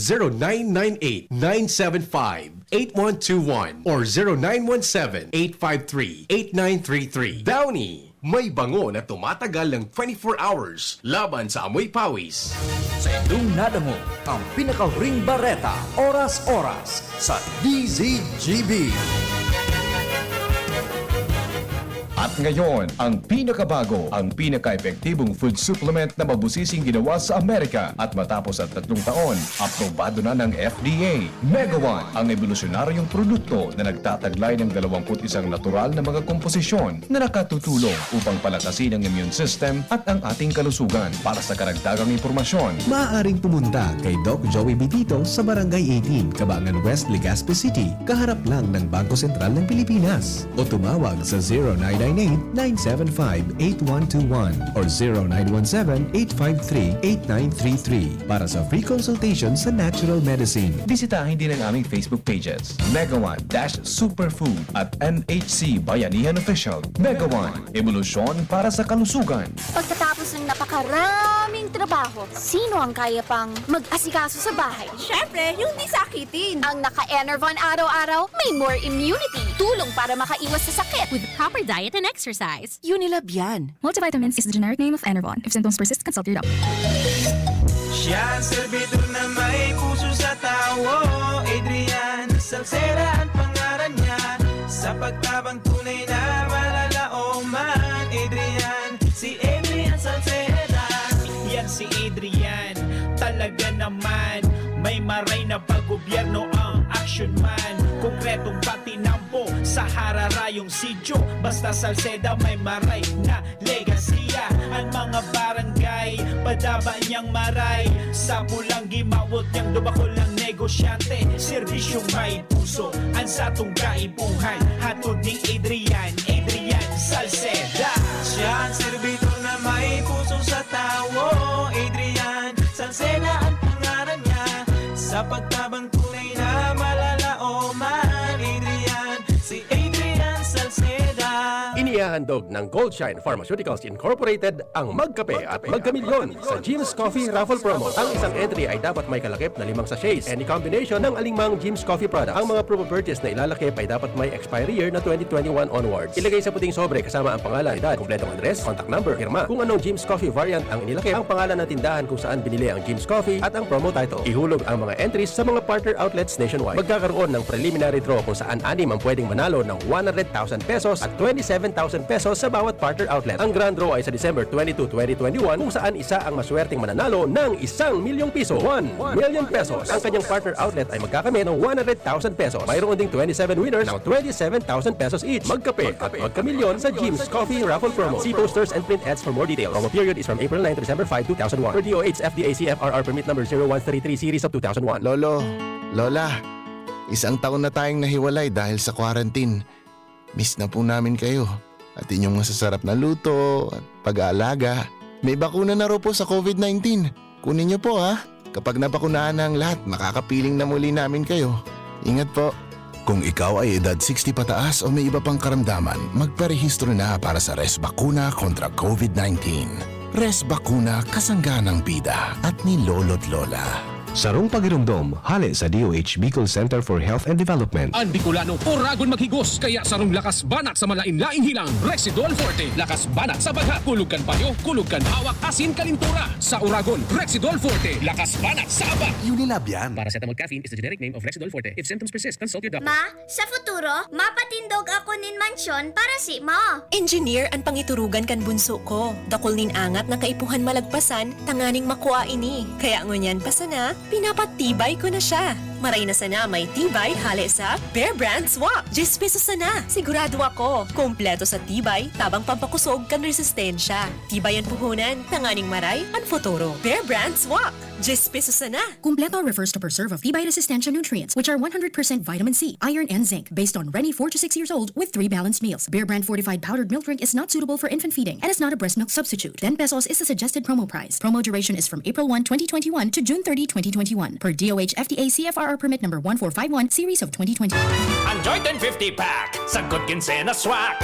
[SPEAKER 5] 0998-975-8121 or 0917-853-8933. Downy, May bango na tumatagal ng 24 hours laban sa amoy pawis.
[SPEAKER 9] Sa inyong nadamo ang pinaka-ring bareta oras-oras sa DZGB.
[SPEAKER 3] At ngayon, ang pinakabago, ang pinaka-epektibong food supplement na mabusising ginawa sa Amerika at matapos ang 3 taon, aprobado na ng FDA. Mega One, ang evolusyonaryong produkto na nagtataglay ng 21 natural na mga komposisyon na nakatutulong upang palakasin ang immune system at ang ating kalusugan. Para sa karagdagang impormasyon,
[SPEAKER 4] Maaaring pumunta kay Doc Joey Bitito sa Barangay 18, Cabangan West, Legazpi City, kaharap lang ng Bangko Sentral ng Pilipinas. O tumawag sa 0998-975-8121 or 0917-853-8933 para sa free consultation sa natural medicine.
[SPEAKER 3] bisitahin din ang aming Facebook pages, Mega One-Superfood at NHC Bayanihan Official. Mega One, evolusyon para sa kalusugan.
[SPEAKER 14] Pagkatapos ng napakaraming trabaho, sino ang kaya pang mag-asikaso sa bahay?
[SPEAKER 11] Syempre, yung di sakitin.
[SPEAKER 14] Ang naka-Enervon araw-araw, may more immunity. Tulong para makaiwas sa sakit.
[SPEAKER 15] With proper diet and exercise.
[SPEAKER 11] Unilab yan.
[SPEAKER 10] Multivitamins is the generic name of Enervon. If symptoms persist, consult your doctor.
[SPEAKER 17] Siya ang servidor na may puso sa tawo. Adrian Salceda ang pangalan niya. Sa pagtabang tunay na malalaoman. Adrian, si Adrian Salceda.
[SPEAKER 22] Yan si Adrian, talaga naman. May maray na pag-gobyerno ang action man. Konkretong patinampo sa hararayong sidyo. Basta Salceda may maray na legasiya. Ang mga barangay, padaba niyang maray. Sa pulang gimawot niyang dubako lang negosyante. Serbisyong may puso, ang satong kaibuhan. Hatod ni Adrian, Adrian Salceda.
[SPEAKER 17] Siya ang servidor na may puso sa tawo. Adrian Salceda ang pangalan niya. Sa pagtabang tunay na malalaoman. Adrian, si Adrian Salceda.
[SPEAKER 5] Inihahandog ng Goldshine Pharmaceuticals Incorporated ang Magkape at Magkamilyon sa Jim's Coffee Raffle Promo. Ang isang entry ay dapat may kalakip na 5 sachets. Any combination ng alingmang Jim's Coffee product. Ang mga promo purchase na ilalakip ay dapat may expiry year na 2021 onwards. Ilagay sa puting sobre kasama ang pangalan, edad, kompletong address, contact number, firma. Kung anong Jim's Coffee variant ang inilakip, ang pangalan ng tindahan kung saan binili ang Jim's Coffee at ang promo title. Ihulog ang mga entries sa mga partner outlets nationwide. Magkakaroon ng preliminary draw kung saan 6 ang pwedeng manalo ng 100,000 pesos at 27,000 pesos sa bawat partner outlet. Ang grand draw ay sa December 22, 2021 kung saan isa ang maswerteng mananalo ng 1 milyong piso. 1 million pesos. Ang kanyang partner outlet ay magkakamit ng 100,000 pesos. Mayroon ding 27 winners ng 27,000 pesos each. Magkape at magkamilyon sa Jim's Coffee Raffle Promo. See posters and print ads for more details. Promo period is from April 9 to December 5, 2001. Per DOH FDA CFRR permit number 0133 series of 2001.
[SPEAKER 12] Lolo, Lola, 1 taon na tayong nahiwalay dahil sa quarantine. Miss na po namin kayo. At inyong masasarap na luto at pag-aalaga. May bakuna na raw po sa COVID-19. Kunin niyo po ha. Kapag nabakunahan na ang lahat, makakapiling na muli namin kayo. Ingat po. Kung ikaw ay edad 60 pataas o may iba pang karamdaman, magparehistro na para sa Res Bakuna kontra COVID-19. Res Bakuna, kasangganang bida at ni Lolo't Lola.
[SPEAKER 4] Sarong pagirumdom, hali sa DOH Bicol Center for Health and Development.
[SPEAKER 1] Ang Bicolano, oragon maghigos, kaya sarong lakas banat sa malain-laing hilang. Rexidol Forte, lakas banat sa baga, kulugan payo, kulugan hawak, asin kalintura. Sa oragon, Rexidol Forte, lakas banat sa aba.
[SPEAKER 7] Unilab yan.
[SPEAKER 5] Paracetamol caffeine is the generic name of Rexidol Forte. If symptoms persist, consult your doctor.
[SPEAKER 14] Ma, sa futuro, mapatindog ako nin mansyon para si mo.
[SPEAKER 11] Engineer ang pangiturugan kan bunso ko. Dakol nin angat na kaipuhan malagpasan, tanganing makuha ini. Kaya ngunyan pa sana, pinapatibay ko na siya. Maray na sana may tibay hali sa Bear Brand Swak. 10 pesos sana. Sigurado ako. Kompleto sa tibay, tabang pampakusog kan resistensya. Tibay ang puhunan, tanganing maray, ang futuro. Bear Brand Swak. 10 pesos sana.
[SPEAKER 10] Completo refers to preserve of Tibay resistensya nutrients, which are 100% vitamin C, iron, and zinc, based on Rennie 4 to 6 years old with 3 balanced meals. Bear Brand fortified powdered milk drink is not suitable for infant feeding and is not a breast milk substitute. 10 pesos is the suggested promo price. Promo duration is from April 1, 2021 to June 30, 2021. Per DOH FDA CFRR permit number 1451, series of 2020.
[SPEAKER 22] Enjoy 1050 pack sa Good Kinsena Swak.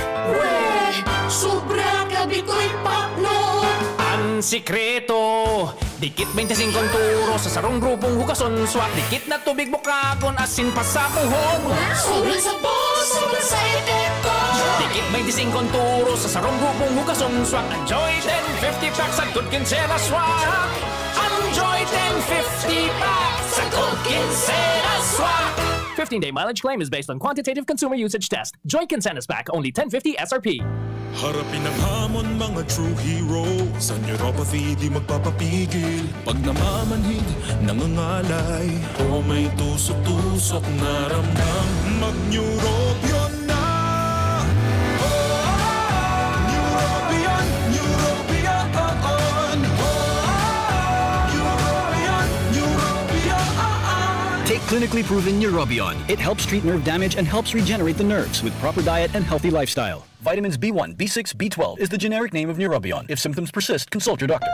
[SPEAKER 17] Sobra ka bikoy pakno.
[SPEAKER 22] Ang sikreto,
[SPEAKER 9] Dikit 25 turo sa sarong grupong hugason swak. Dikit na tubig bukagon asin pa sa puhon.
[SPEAKER 17] Sobrang sabon, sobrang sa epekto.
[SPEAKER 9] Dikit 25 turo sa sarong grupong hugason swak. Enjoy 10-50 packs sa Good Kinsela swak. Enjoy 10-50 packs sa Good Kinsela swak. 15-day mileage claim is based on quantitative consumer usage test. Joy Kinsena's back, only 1050 SRP.
[SPEAKER 16] Harapin ang hamon mga true hero. Sa neuropathy di magpapapigil. Pag namamanhid, nangangalay, o may tusok-tusok na ramdam, mag-neurobion na. Neurobion, Neurobion. Neurobion, Neurobion.
[SPEAKER 18] Take clinically proven Neurobion. It helps treat nerve damage and helps regenerate the nerves with proper diet and healthy lifestyle. Vitamins B1, B6, B12 is the generic name of Neurobion. If symptoms persist, consult your doctor.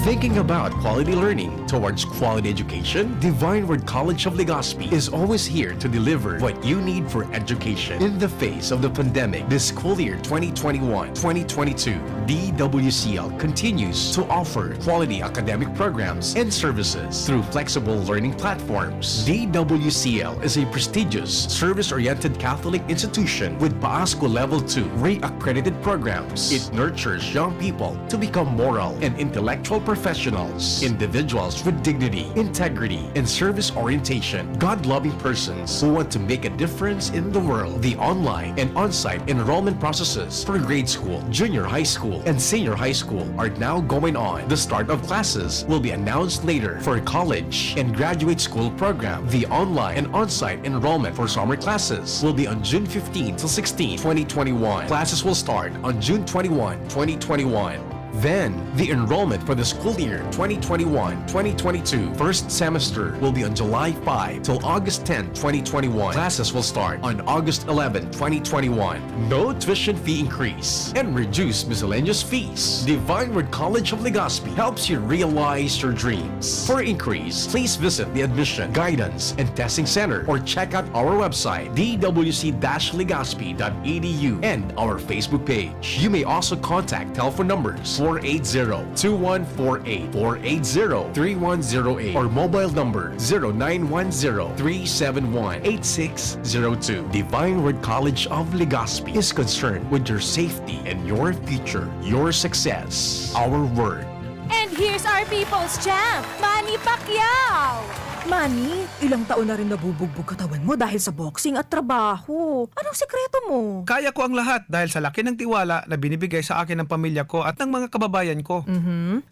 [SPEAKER 7] Thinking about quality learning towards quality education? Divine Word College of Legazpi is always here to deliver what you need for education. In the face of the pandemic, this school year 2021-2022, DWCL continues to offer quality academic programs and services through flexible learning platforms. DWCL is a prestigious, service-oriented Catholic institution with PAASCO Level 2 Ray-accredited programs. It nurtures young people to become moral and intellectual professionals, individuals with dignity, integrity, and service orientation, God-loving persons who want to make a difference in the world. The online and on-site enrollment processes for grade school, junior high school, and senior high school are now going on. The start of classes will be announced later for college and graduate school program. The online and on-site enrollment for summer classes will be on June 15 to 16, 2021. Classes will start on June 21, 2021. Then, the enrollment for the school year 2021-2022 first semester will be on July 5 till August 10, 2021. Classes will start on August 11, 2021. No tuition fee increase and reduced miscellaneous fees. Divine Word College of Legazpi helps you realize your dreams. For increase, please visit the Admission, Guidance, and Testing Center or check out our website dwc-legazpi.edu and our Facebook page. You may also contact telephone numbers 480-2148, 480-3108, or mobile number 0910-371-8602. Divine Word College of Legazpi is concerned with your safety and your future, your success, our word.
[SPEAKER 23] And here's our people's champ, Manny Pacquiao! Manny, ilang taon na rin nabubugbog katawan mo dahil sa boxing at trabaho. Anong sekreto mo?
[SPEAKER 24] Kaya ko ang lahat dahil sa laki ng tiwala na binibigay sa akin ng pamilya ko at ng mga kababayan ko.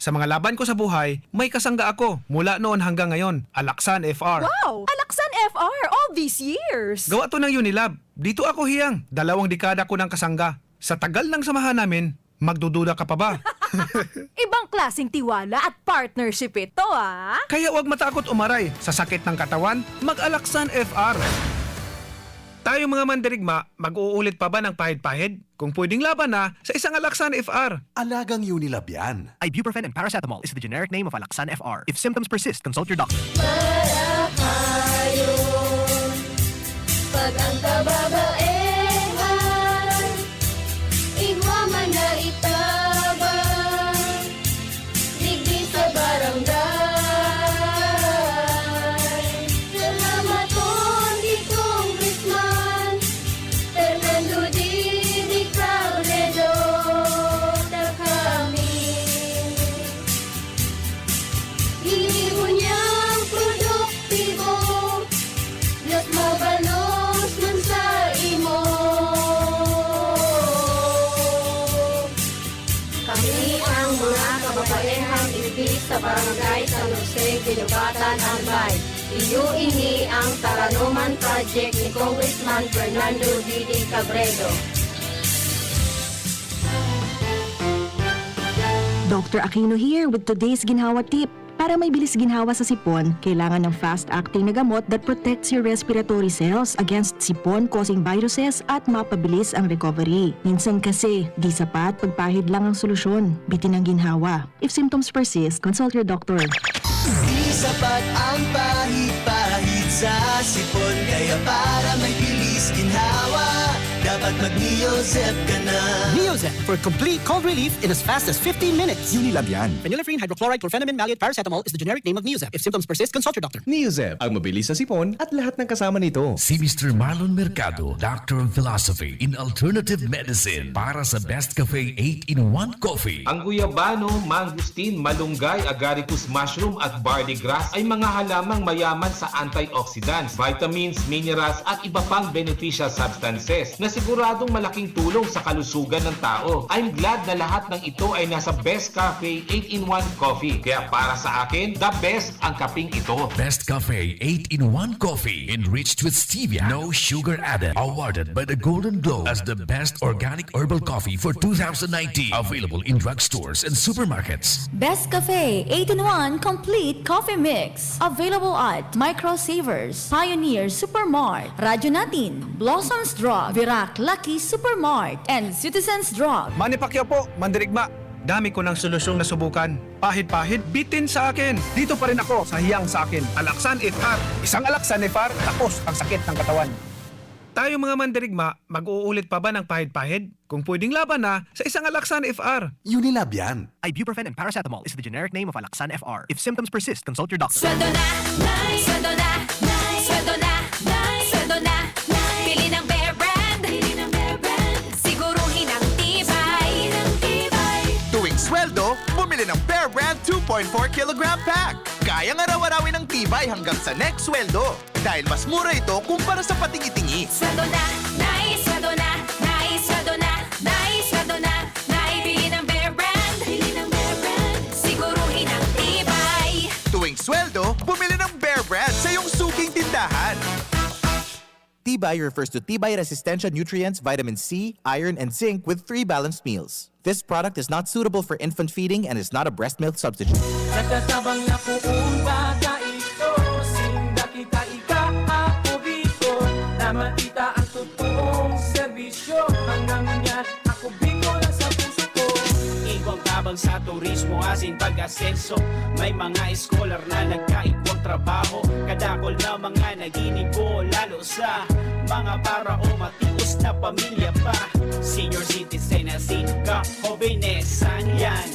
[SPEAKER 24] Sa mga laban ko sa buhay, may kasangga ako mula noon hanggang ngayon, Alaksan FR.
[SPEAKER 23] Wow! Alaksan FR all these years!
[SPEAKER 24] Gawa to ng Unilab. Dito ako hiyang, 2 dekada ko ng kasangga. Sa tagal ng samahan namin, magdududa ka pa ba?
[SPEAKER 23] Ibang klaseng tiwala at partnership ito, ah!
[SPEAKER 24] Kaya huwag matakot umaray. Sa sakit ng katawan, mag-Alaksan FR. Tayo mga mandirigma, mag-uulit pa ba ng pahid-pahid? Kung pwedeng laban na, sa isang Alaksan FR.
[SPEAKER 9] Alagang Unilab yan. Ibuprofen and paracetamol is the generic name of Alaksan FR. If symptoms persist, consult your doctor.
[SPEAKER 17] Marakayon, pag ang kababaehan, igwa man na itabang, digdi sa barangay. Salamat Condy Congressman Fernando Didi Cabredo na kami. Hinibo niyang produktibo, Diyos mabalos man sa imo. Kami ang mga kababaehang ibig sa barangay San Jose, Ginubatan, Albay. Iyo ini ang Taranuman Project ni Congressman Fernando Didi Cabredo.
[SPEAKER 25] Dr. Aquino here with today's ginhawa tip. Para may bilis ginhawa sa sipon, kailangan ng fast-acting na gamot that protects your respiratory cells against sipon-causing viruses at mapabilis ang recovery. Minsan kasi, di sapat pagpahid lang ang solusyon. Bitin ang ginhawa. If symptoms persist, consult your doctor.
[SPEAKER 17] Di sapat ang pahid-pahid sa sipon, kaya para may bilis ginhawa, dapat at mag-Neozep ka na.
[SPEAKER 6] Neozep for complete cold relief in as fast as 15 minutes.
[SPEAKER 4] Unilab yan.
[SPEAKER 6] Phenylephrine hydrochloride chlorphenamine maleate paracetamol is the generic name of Neozep. If symptoms persist, consult your doctor.
[SPEAKER 4] Neozep, ang mabilis sa sipon at lahat ng kasama nito.
[SPEAKER 8] Si Mr. Marlon Mercado, Doctor of Philosophy in Alternative Medicine para sa Best Cafe 8-in-1 Coffee.
[SPEAKER 13] Ang guyabano, mangustin, malunggay, agaricus mushroom at barleygrass ay mga halamang mayaman sa antioxidants, vitamins, minerals at iba pang beneficial substances na siguradong malaking tulong sa kalusugan ng tao. I'm glad na lahat ng ito ay nasa Best Cafe 8-in-1 Coffee. Kaya para sa akin, the best ang kaping ito.
[SPEAKER 8] Best Cafe 8-in-1 Coffee enriched with stevia, no sugar added. Awarded by the Golden Globe as the best organic herbal coffee for 2019. Available in drugstores and supermarkets.
[SPEAKER 19] Best Cafe 8-in-1 Complete Coffee Mix. Available at Micro Savers, Pioneer Supermart, Radyo Natin, Blossoms Drug, Virac Lucky Supermart, and Citizens Drug.
[SPEAKER 24] Manny Pacquiao po, mandirigma. Dami ko ng solusyong nasubukan. Pahid-pahid, bitin sa akin. Dito pa rin ako sa hiyang sa akin. Alaksan FR. Isang Alaksan FR, tapos ang sakit ng katawan. Tayo mga mandirigma, mag-uulit pa ba ng pahid-pahid? Kung pwedeng laban na sa isang Alaksan FR.
[SPEAKER 20] Unilab yan. Ibuprofen and paracetamol is the generic name of Alaksan FR. If symptoms persist, consult your doctor.
[SPEAKER 15] Sweldo na, sweldo na, sweldo na, sweldo na, pili ng Bear Brand, siguruhin ang tibay,
[SPEAKER 26] Tuwing sweldo, bumili ng Bear Brand 2.4 kilogram pack. Kayang araw-arawin ang tibay hanggang sa next sweldo. Dahil mas mura ito kumpara sa patingi-tingi.
[SPEAKER 15] sweldo na, sweldo na, sweldo na, sweldo na, pili ng Bear Brand, siguruhin ang tibay.
[SPEAKER 26] Tuwing sweldo, bumili ng Bear Brand sa iyong suking tindahan.
[SPEAKER 27] Tibay refers to Tibay Resistensya nutrients, vitamin C, iron, and zinc with 3 balanced meals. This product is not suitable for infant feeding and is not a breast milk substitute.
[SPEAKER 17] Nagtatabang na puong bata ito, sinda kita ika-ako na makita ang totoong serbisyo. Hanggang yan, ako Bicol ang sa puso ko.
[SPEAKER 22] Igwang tabang sa turismo asin pag-asenso. May mga scholar na nagkaikwang trabaho. Kadakol na mga naginibo, lalo sa mga para o matius na pamilya pa. Senior citizen na sinka, hobenesan yan.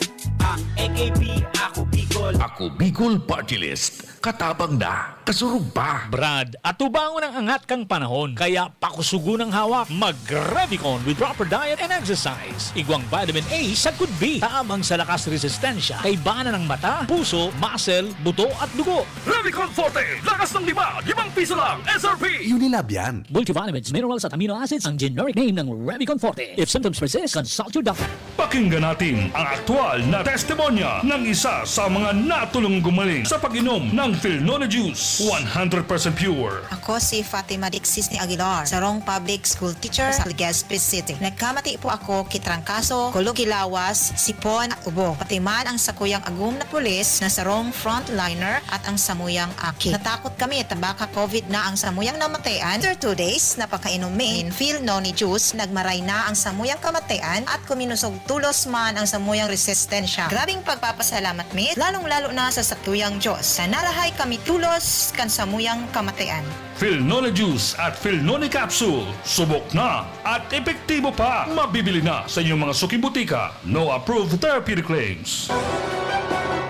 [SPEAKER 22] Ang AKP, ako Bicol.
[SPEAKER 8] Ako Bicol Party List. Katabang na, kasurug pa.
[SPEAKER 9] Brad, atubangon ang angat kang panahon. Kaya pakusugo ng hawak, mag-Revicon with proper diet and exercise. Igwang vitamin A sa could be. Taamang sa lakas resistensya. Kay bana ng mata, puso, muscle, buto at dugo.
[SPEAKER 8] Revicon Forte, lakas ng 5 piso lang, SRP.
[SPEAKER 20] Unilab yan.
[SPEAKER 9] Multivitamins, minerals at amino acids ang generic name ng Revicon Forte. If symptoms persist, consult your doctor.
[SPEAKER 28] Pakinggan natin ang aktwal na testimonya ng isa sa mga natulong gumaling sa pag-inom ng Philnona Juice. 100% pure.
[SPEAKER 29] Ako si Fatima Dixis ni Aguilar, sarong public school teacher sa Legazpi City. Nagkamati po ako kitrangkaso, kulugilawas, sipon at ubo. Pati man ang sakuyang agum na pulis na sarong frontliner at ang samuyang aki. Natakot kami tabaka COVID na ang samuyang namatayan. After 2 days, napakainom min Philnona Juice, nagmaray na ang samuyang kamatayan at kuminusog tulos man ang samuyang resistensya. Grabing pagpapasalamat mi, lalong-lalo na sa sakuyang Diyos. Sa narahay kami tulos kan samuyang kamatayan.
[SPEAKER 28] Philnona Juice at Philnona Capsule. Subok na at epektibo pa. Mabibili na sa inyong mga suking butika. No approved therapeutic claims.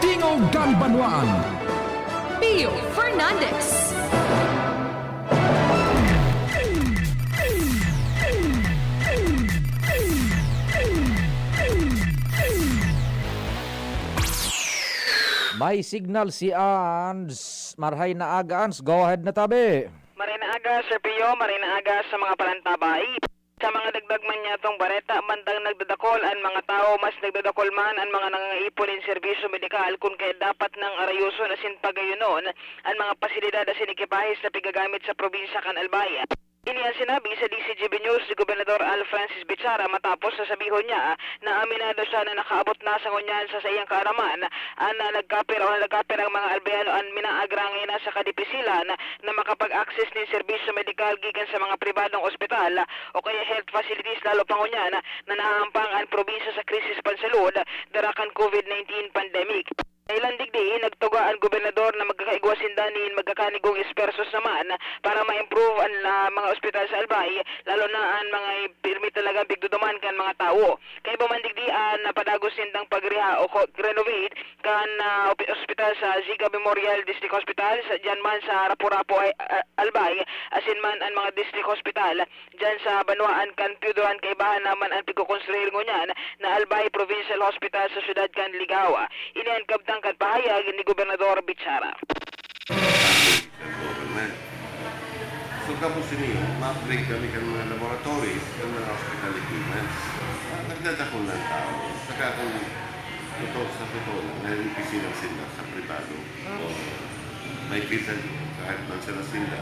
[SPEAKER 1] Tingog Ganbanwaan.
[SPEAKER 23] Pio Fernandez.
[SPEAKER 2] May signal si Ans. Marhay na aga, Ans. Go ahead na tabi.
[SPEAKER 30] Maray na aga, Sir Pio, maray na aga sa mga palantabay. Sa mga dagdag man niya itong bareta, bandang nagdadakol ang mga tao, mas nagdadakol man ang mga nangangaipon in serbisyo medikal kung kaya dapat ng arayuso na sinpagayunon ang mga pasilidad na sinikipahis na pigagamit sa probinsya kan Albaya. Ini ang sinabi sa DCGB News ni Gobernador Al Francis Bichara matapos sasabihon niya na aminado siya na nakaabot na sa ngunyan sa iyang kaaraman na nagkapir ang mga albayano ang minaagrangay na sa kadipisilan na makapag-access ng serbisyo medikal gikan sa mga pribadong ospital o kaya health facilities lalo pa ngunyan na nahampang ang probinsya sa krisis pansalud darakan COVID-19 pandemic. Ilang digdi, nagtuga ang gobernador na magkakaigwasinda danin magkakanigong ispersos naman para ma-improve ang mga ospital sa Albay, lalo na ang mga pirmi talaga bigduduman kan mga tao. Kaya bumandigdian na padagos sindang pagriha o renovate kan ospital sa Ziga Memorial District Hospital sa dyan man sa Rapu-Rapu Albay, asin man ang mga district hospital dyan sa Banuaan kan Piudoran kay bahan naman ang pagkukonstruir ngunyan na Albay Provincial Hospital sa syudad kan Ligawa. Ini ang kabtang kan pahayag ni Gobernador Bichara.
[SPEAKER 3] So tapos ini, ma-upgrade kami ng mga laboratories, ng mga hospital equipments. Nagdadakon ng tao. Saka kung sa totoo lang, nalipisi ng sila sa privado. O may pisan kahit man sila sila.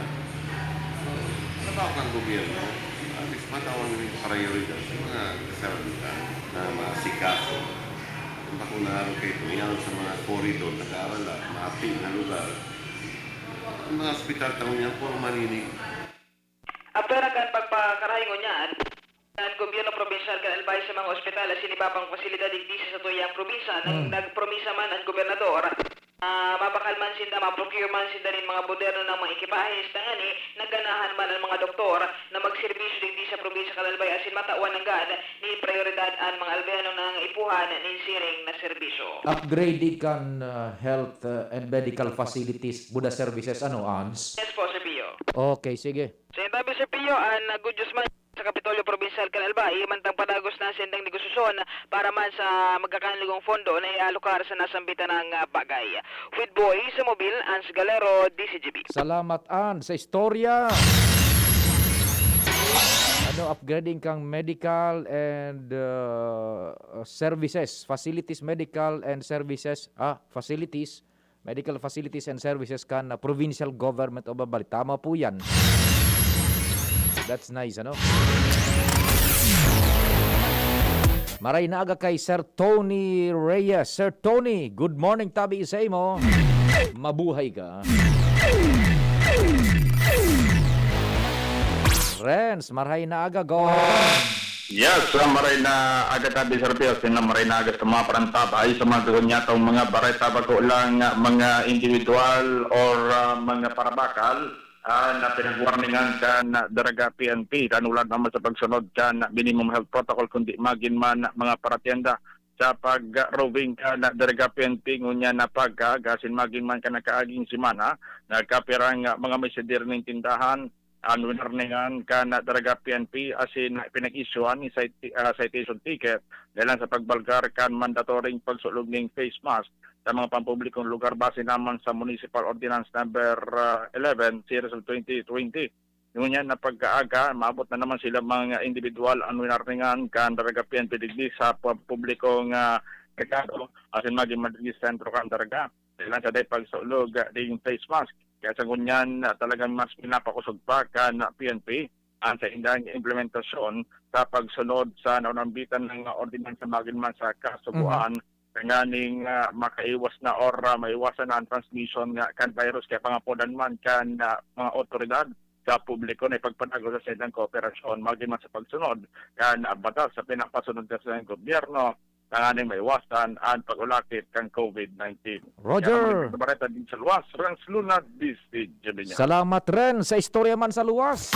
[SPEAKER 3] Trabaho kang gobyerno, at least matawang yung prioridad sa mga kasarangan na masikaso. Kung naroon kayo yan sa mga corridor, nag-aaral, maapil na lugar. Ang mga hospital taong yan, puro maninig.
[SPEAKER 30] Apera kan pagpakarahingo niyan, ang gobyerno probinsal kan Albay sa mga ospital at sinibapang pasilidad digdi sa tuyang probinsya nang nagpromisa man ang gobernador mabakal man sinda, ma-procure man sinda rin mga moderno ng mga ekipahe istangani nagganahan man ang mga doktor na magserbisyo digdi sa probinsya kan Albay asin matawan ng gan ni prioridad ang mga albayano nang ipuhan ni siring na serbisyo.
[SPEAKER 2] Upgrading kan health and medical facilities, Buda services, ano, ANS?
[SPEAKER 30] Yes po, Sir Pio.
[SPEAKER 2] Okay, sige.
[SPEAKER 30] Sa intabi, Sir Pio, ang good news man sa Kapitolyo Provincial kan Albay, mantang padagos na sindang negosasyon para man sa magkakanligong fondo na ialokar sa nasambitan ng bagay. With Boy sa Mobil, Ans Galero, DCGB.
[SPEAKER 2] Salamat, An, sa istorya. Ano, upgrading kang medical and services, facilities, medical and services, facilities, medical facilities and services kan provincial government o Babali. Tama po yan. That's nice, ano? Maray na aga kay Sir Tony Reyes. Sir Tony, good morning, tabi isay mo. Mabuhay ka. Renz, maray na aga, go.
[SPEAKER 5] Yes, maray na aga tabi Sir Pio, maray na aga sa mga parantabay, sa mga ganyatong mga baray tabako lang mga individual or mga parabakal. Na pinag-warningan ka na daraga PNP, kanulan naman sa pagsunod ka na minimum health protocol kundi magin man mga paratienda sa pag-roving ka na daraga PNP ngunya na pagkagasin magin man ka na kaaging simana nagkapirang mga mesidir ng tindahan winarningan ka na daraga PNP asin pinag-issuean ni citation ticket dahil sa pagbalgar kan mandatoring pagsulog ng face mask sa mga pampublikong lugar base naman sa Municipal Ordinance Number 11, Series of 2020. Yung yan na pagkaaga, maabot na naman sila mga individual ang winarningan kan daraga PNP digdi sa publikong merkado asin maging madrigi sentro kan daraga. Dahil sa day pagsulog ng face mask. Kaya sa ngunyan talagang mas pinapakusog pa kan PNP ang sa indang implementasyon sa pagsunod sa naunambitan ng ordinansa maging man sa kasubuan. Nganing makaiwas na or maiwasan na ang transmission nga kan virus kaya pangapodan man kan mga otoridad sa publiko na ipagpanago sa silang kooperasyon maging man sa pagsunod kan batas sa pinapasunod sa gobyerno nganing maiwasan ang pag-ulakit kan COVID-19.
[SPEAKER 2] Roger!
[SPEAKER 5] Kaya bareta din sa luwas, Renz Luna, DCGB niya.
[SPEAKER 2] Salamat rin sa istorya man sa luwas.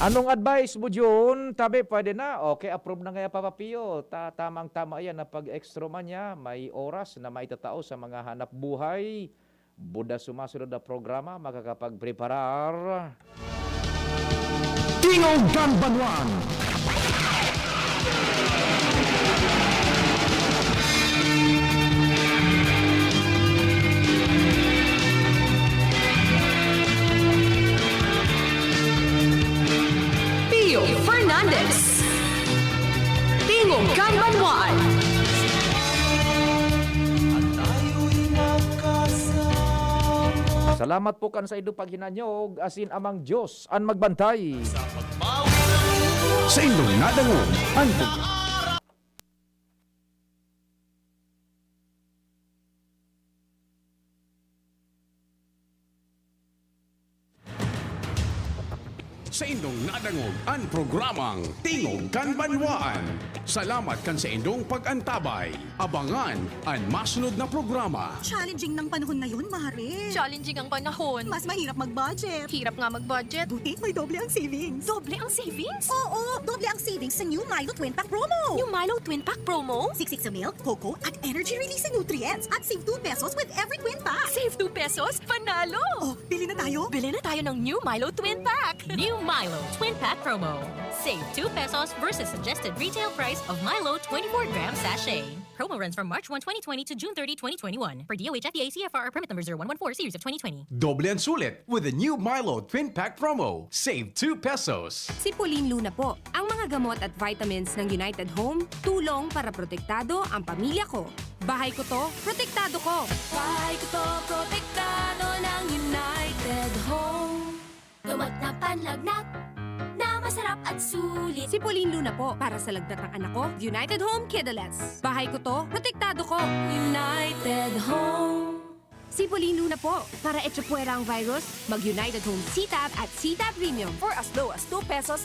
[SPEAKER 2] Anong advice mo, June? Tabi, pwede na. Okay, approve na nga Papa Pio. Tamang-tama yan na pag-extra man niya, may oras na maitatao sa mga hanap buhay. Buda sumasunod na programa, makakapag-preparar.
[SPEAKER 7] Tingog Ganbanwan!
[SPEAKER 23] Fernandez. Tingog Ganbanwan.
[SPEAKER 2] Salamat po kan sa ido paghinanyog asin amang Diyos ang magbantay.
[SPEAKER 1] Sa indong nadangog, ang sa indong nadangog ang programang Tingog kan Banwaan. Salamat kan sa indong pag-antabay. Abangan ang masunod na programa.
[SPEAKER 6] Challenging ng panahon ngayon, Mare.
[SPEAKER 15] Challenging ang panahon.
[SPEAKER 6] Mas mahirap mag-budget.
[SPEAKER 15] Hirap nga mag-budget.
[SPEAKER 6] Buti may doble ang savings.
[SPEAKER 15] Doble ang savings?
[SPEAKER 6] Oo, doble ang savings sa new Milo Twin Pack Promo.
[SPEAKER 15] Yung Milo Twin Pack Promo?
[SPEAKER 6] Siksik sa milk, cocoa, at energy-releasing nutrients. At save 2 pesos with every twin pack.
[SPEAKER 15] Save 2 pesos? Panalo!
[SPEAKER 6] Oh, bili na tayo?
[SPEAKER 15] Bili na tayo ng new Milo Twin Pack. New Milo Twin Pack Promo. Save 2 pesos versus suggested retail price of Milo 24-gram sachet. Promo runs from March 1, 2020 to June 30, 2021. Per DOH FDA CFR permit number 0114 series of 2020.
[SPEAKER 1] Doble ang sulit with the new Milo Twin Pack Promo. Save 2 pesos.
[SPEAKER 7] Si Pauline Luna po. Ang mga gamot at vitamins ng United Home, tulong para protektado ang pamilya ko. Bahay ko to, protektado ko.
[SPEAKER 10] Bahay ko to, protektado ng United Home. Gamot na panlagnat, na masarap at sulit.
[SPEAKER 7] Si Pauline Luna po, para sa lagnat ng anak ko, United Home Kidalets. Bahay ko to, protektado ko.
[SPEAKER 10] United Home.
[SPEAKER 7] Si Pauline Luna po, para etsapuera ang virus, mag-United Home CTAP at CTAP Premium.
[SPEAKER 23] For as low as 2 pesos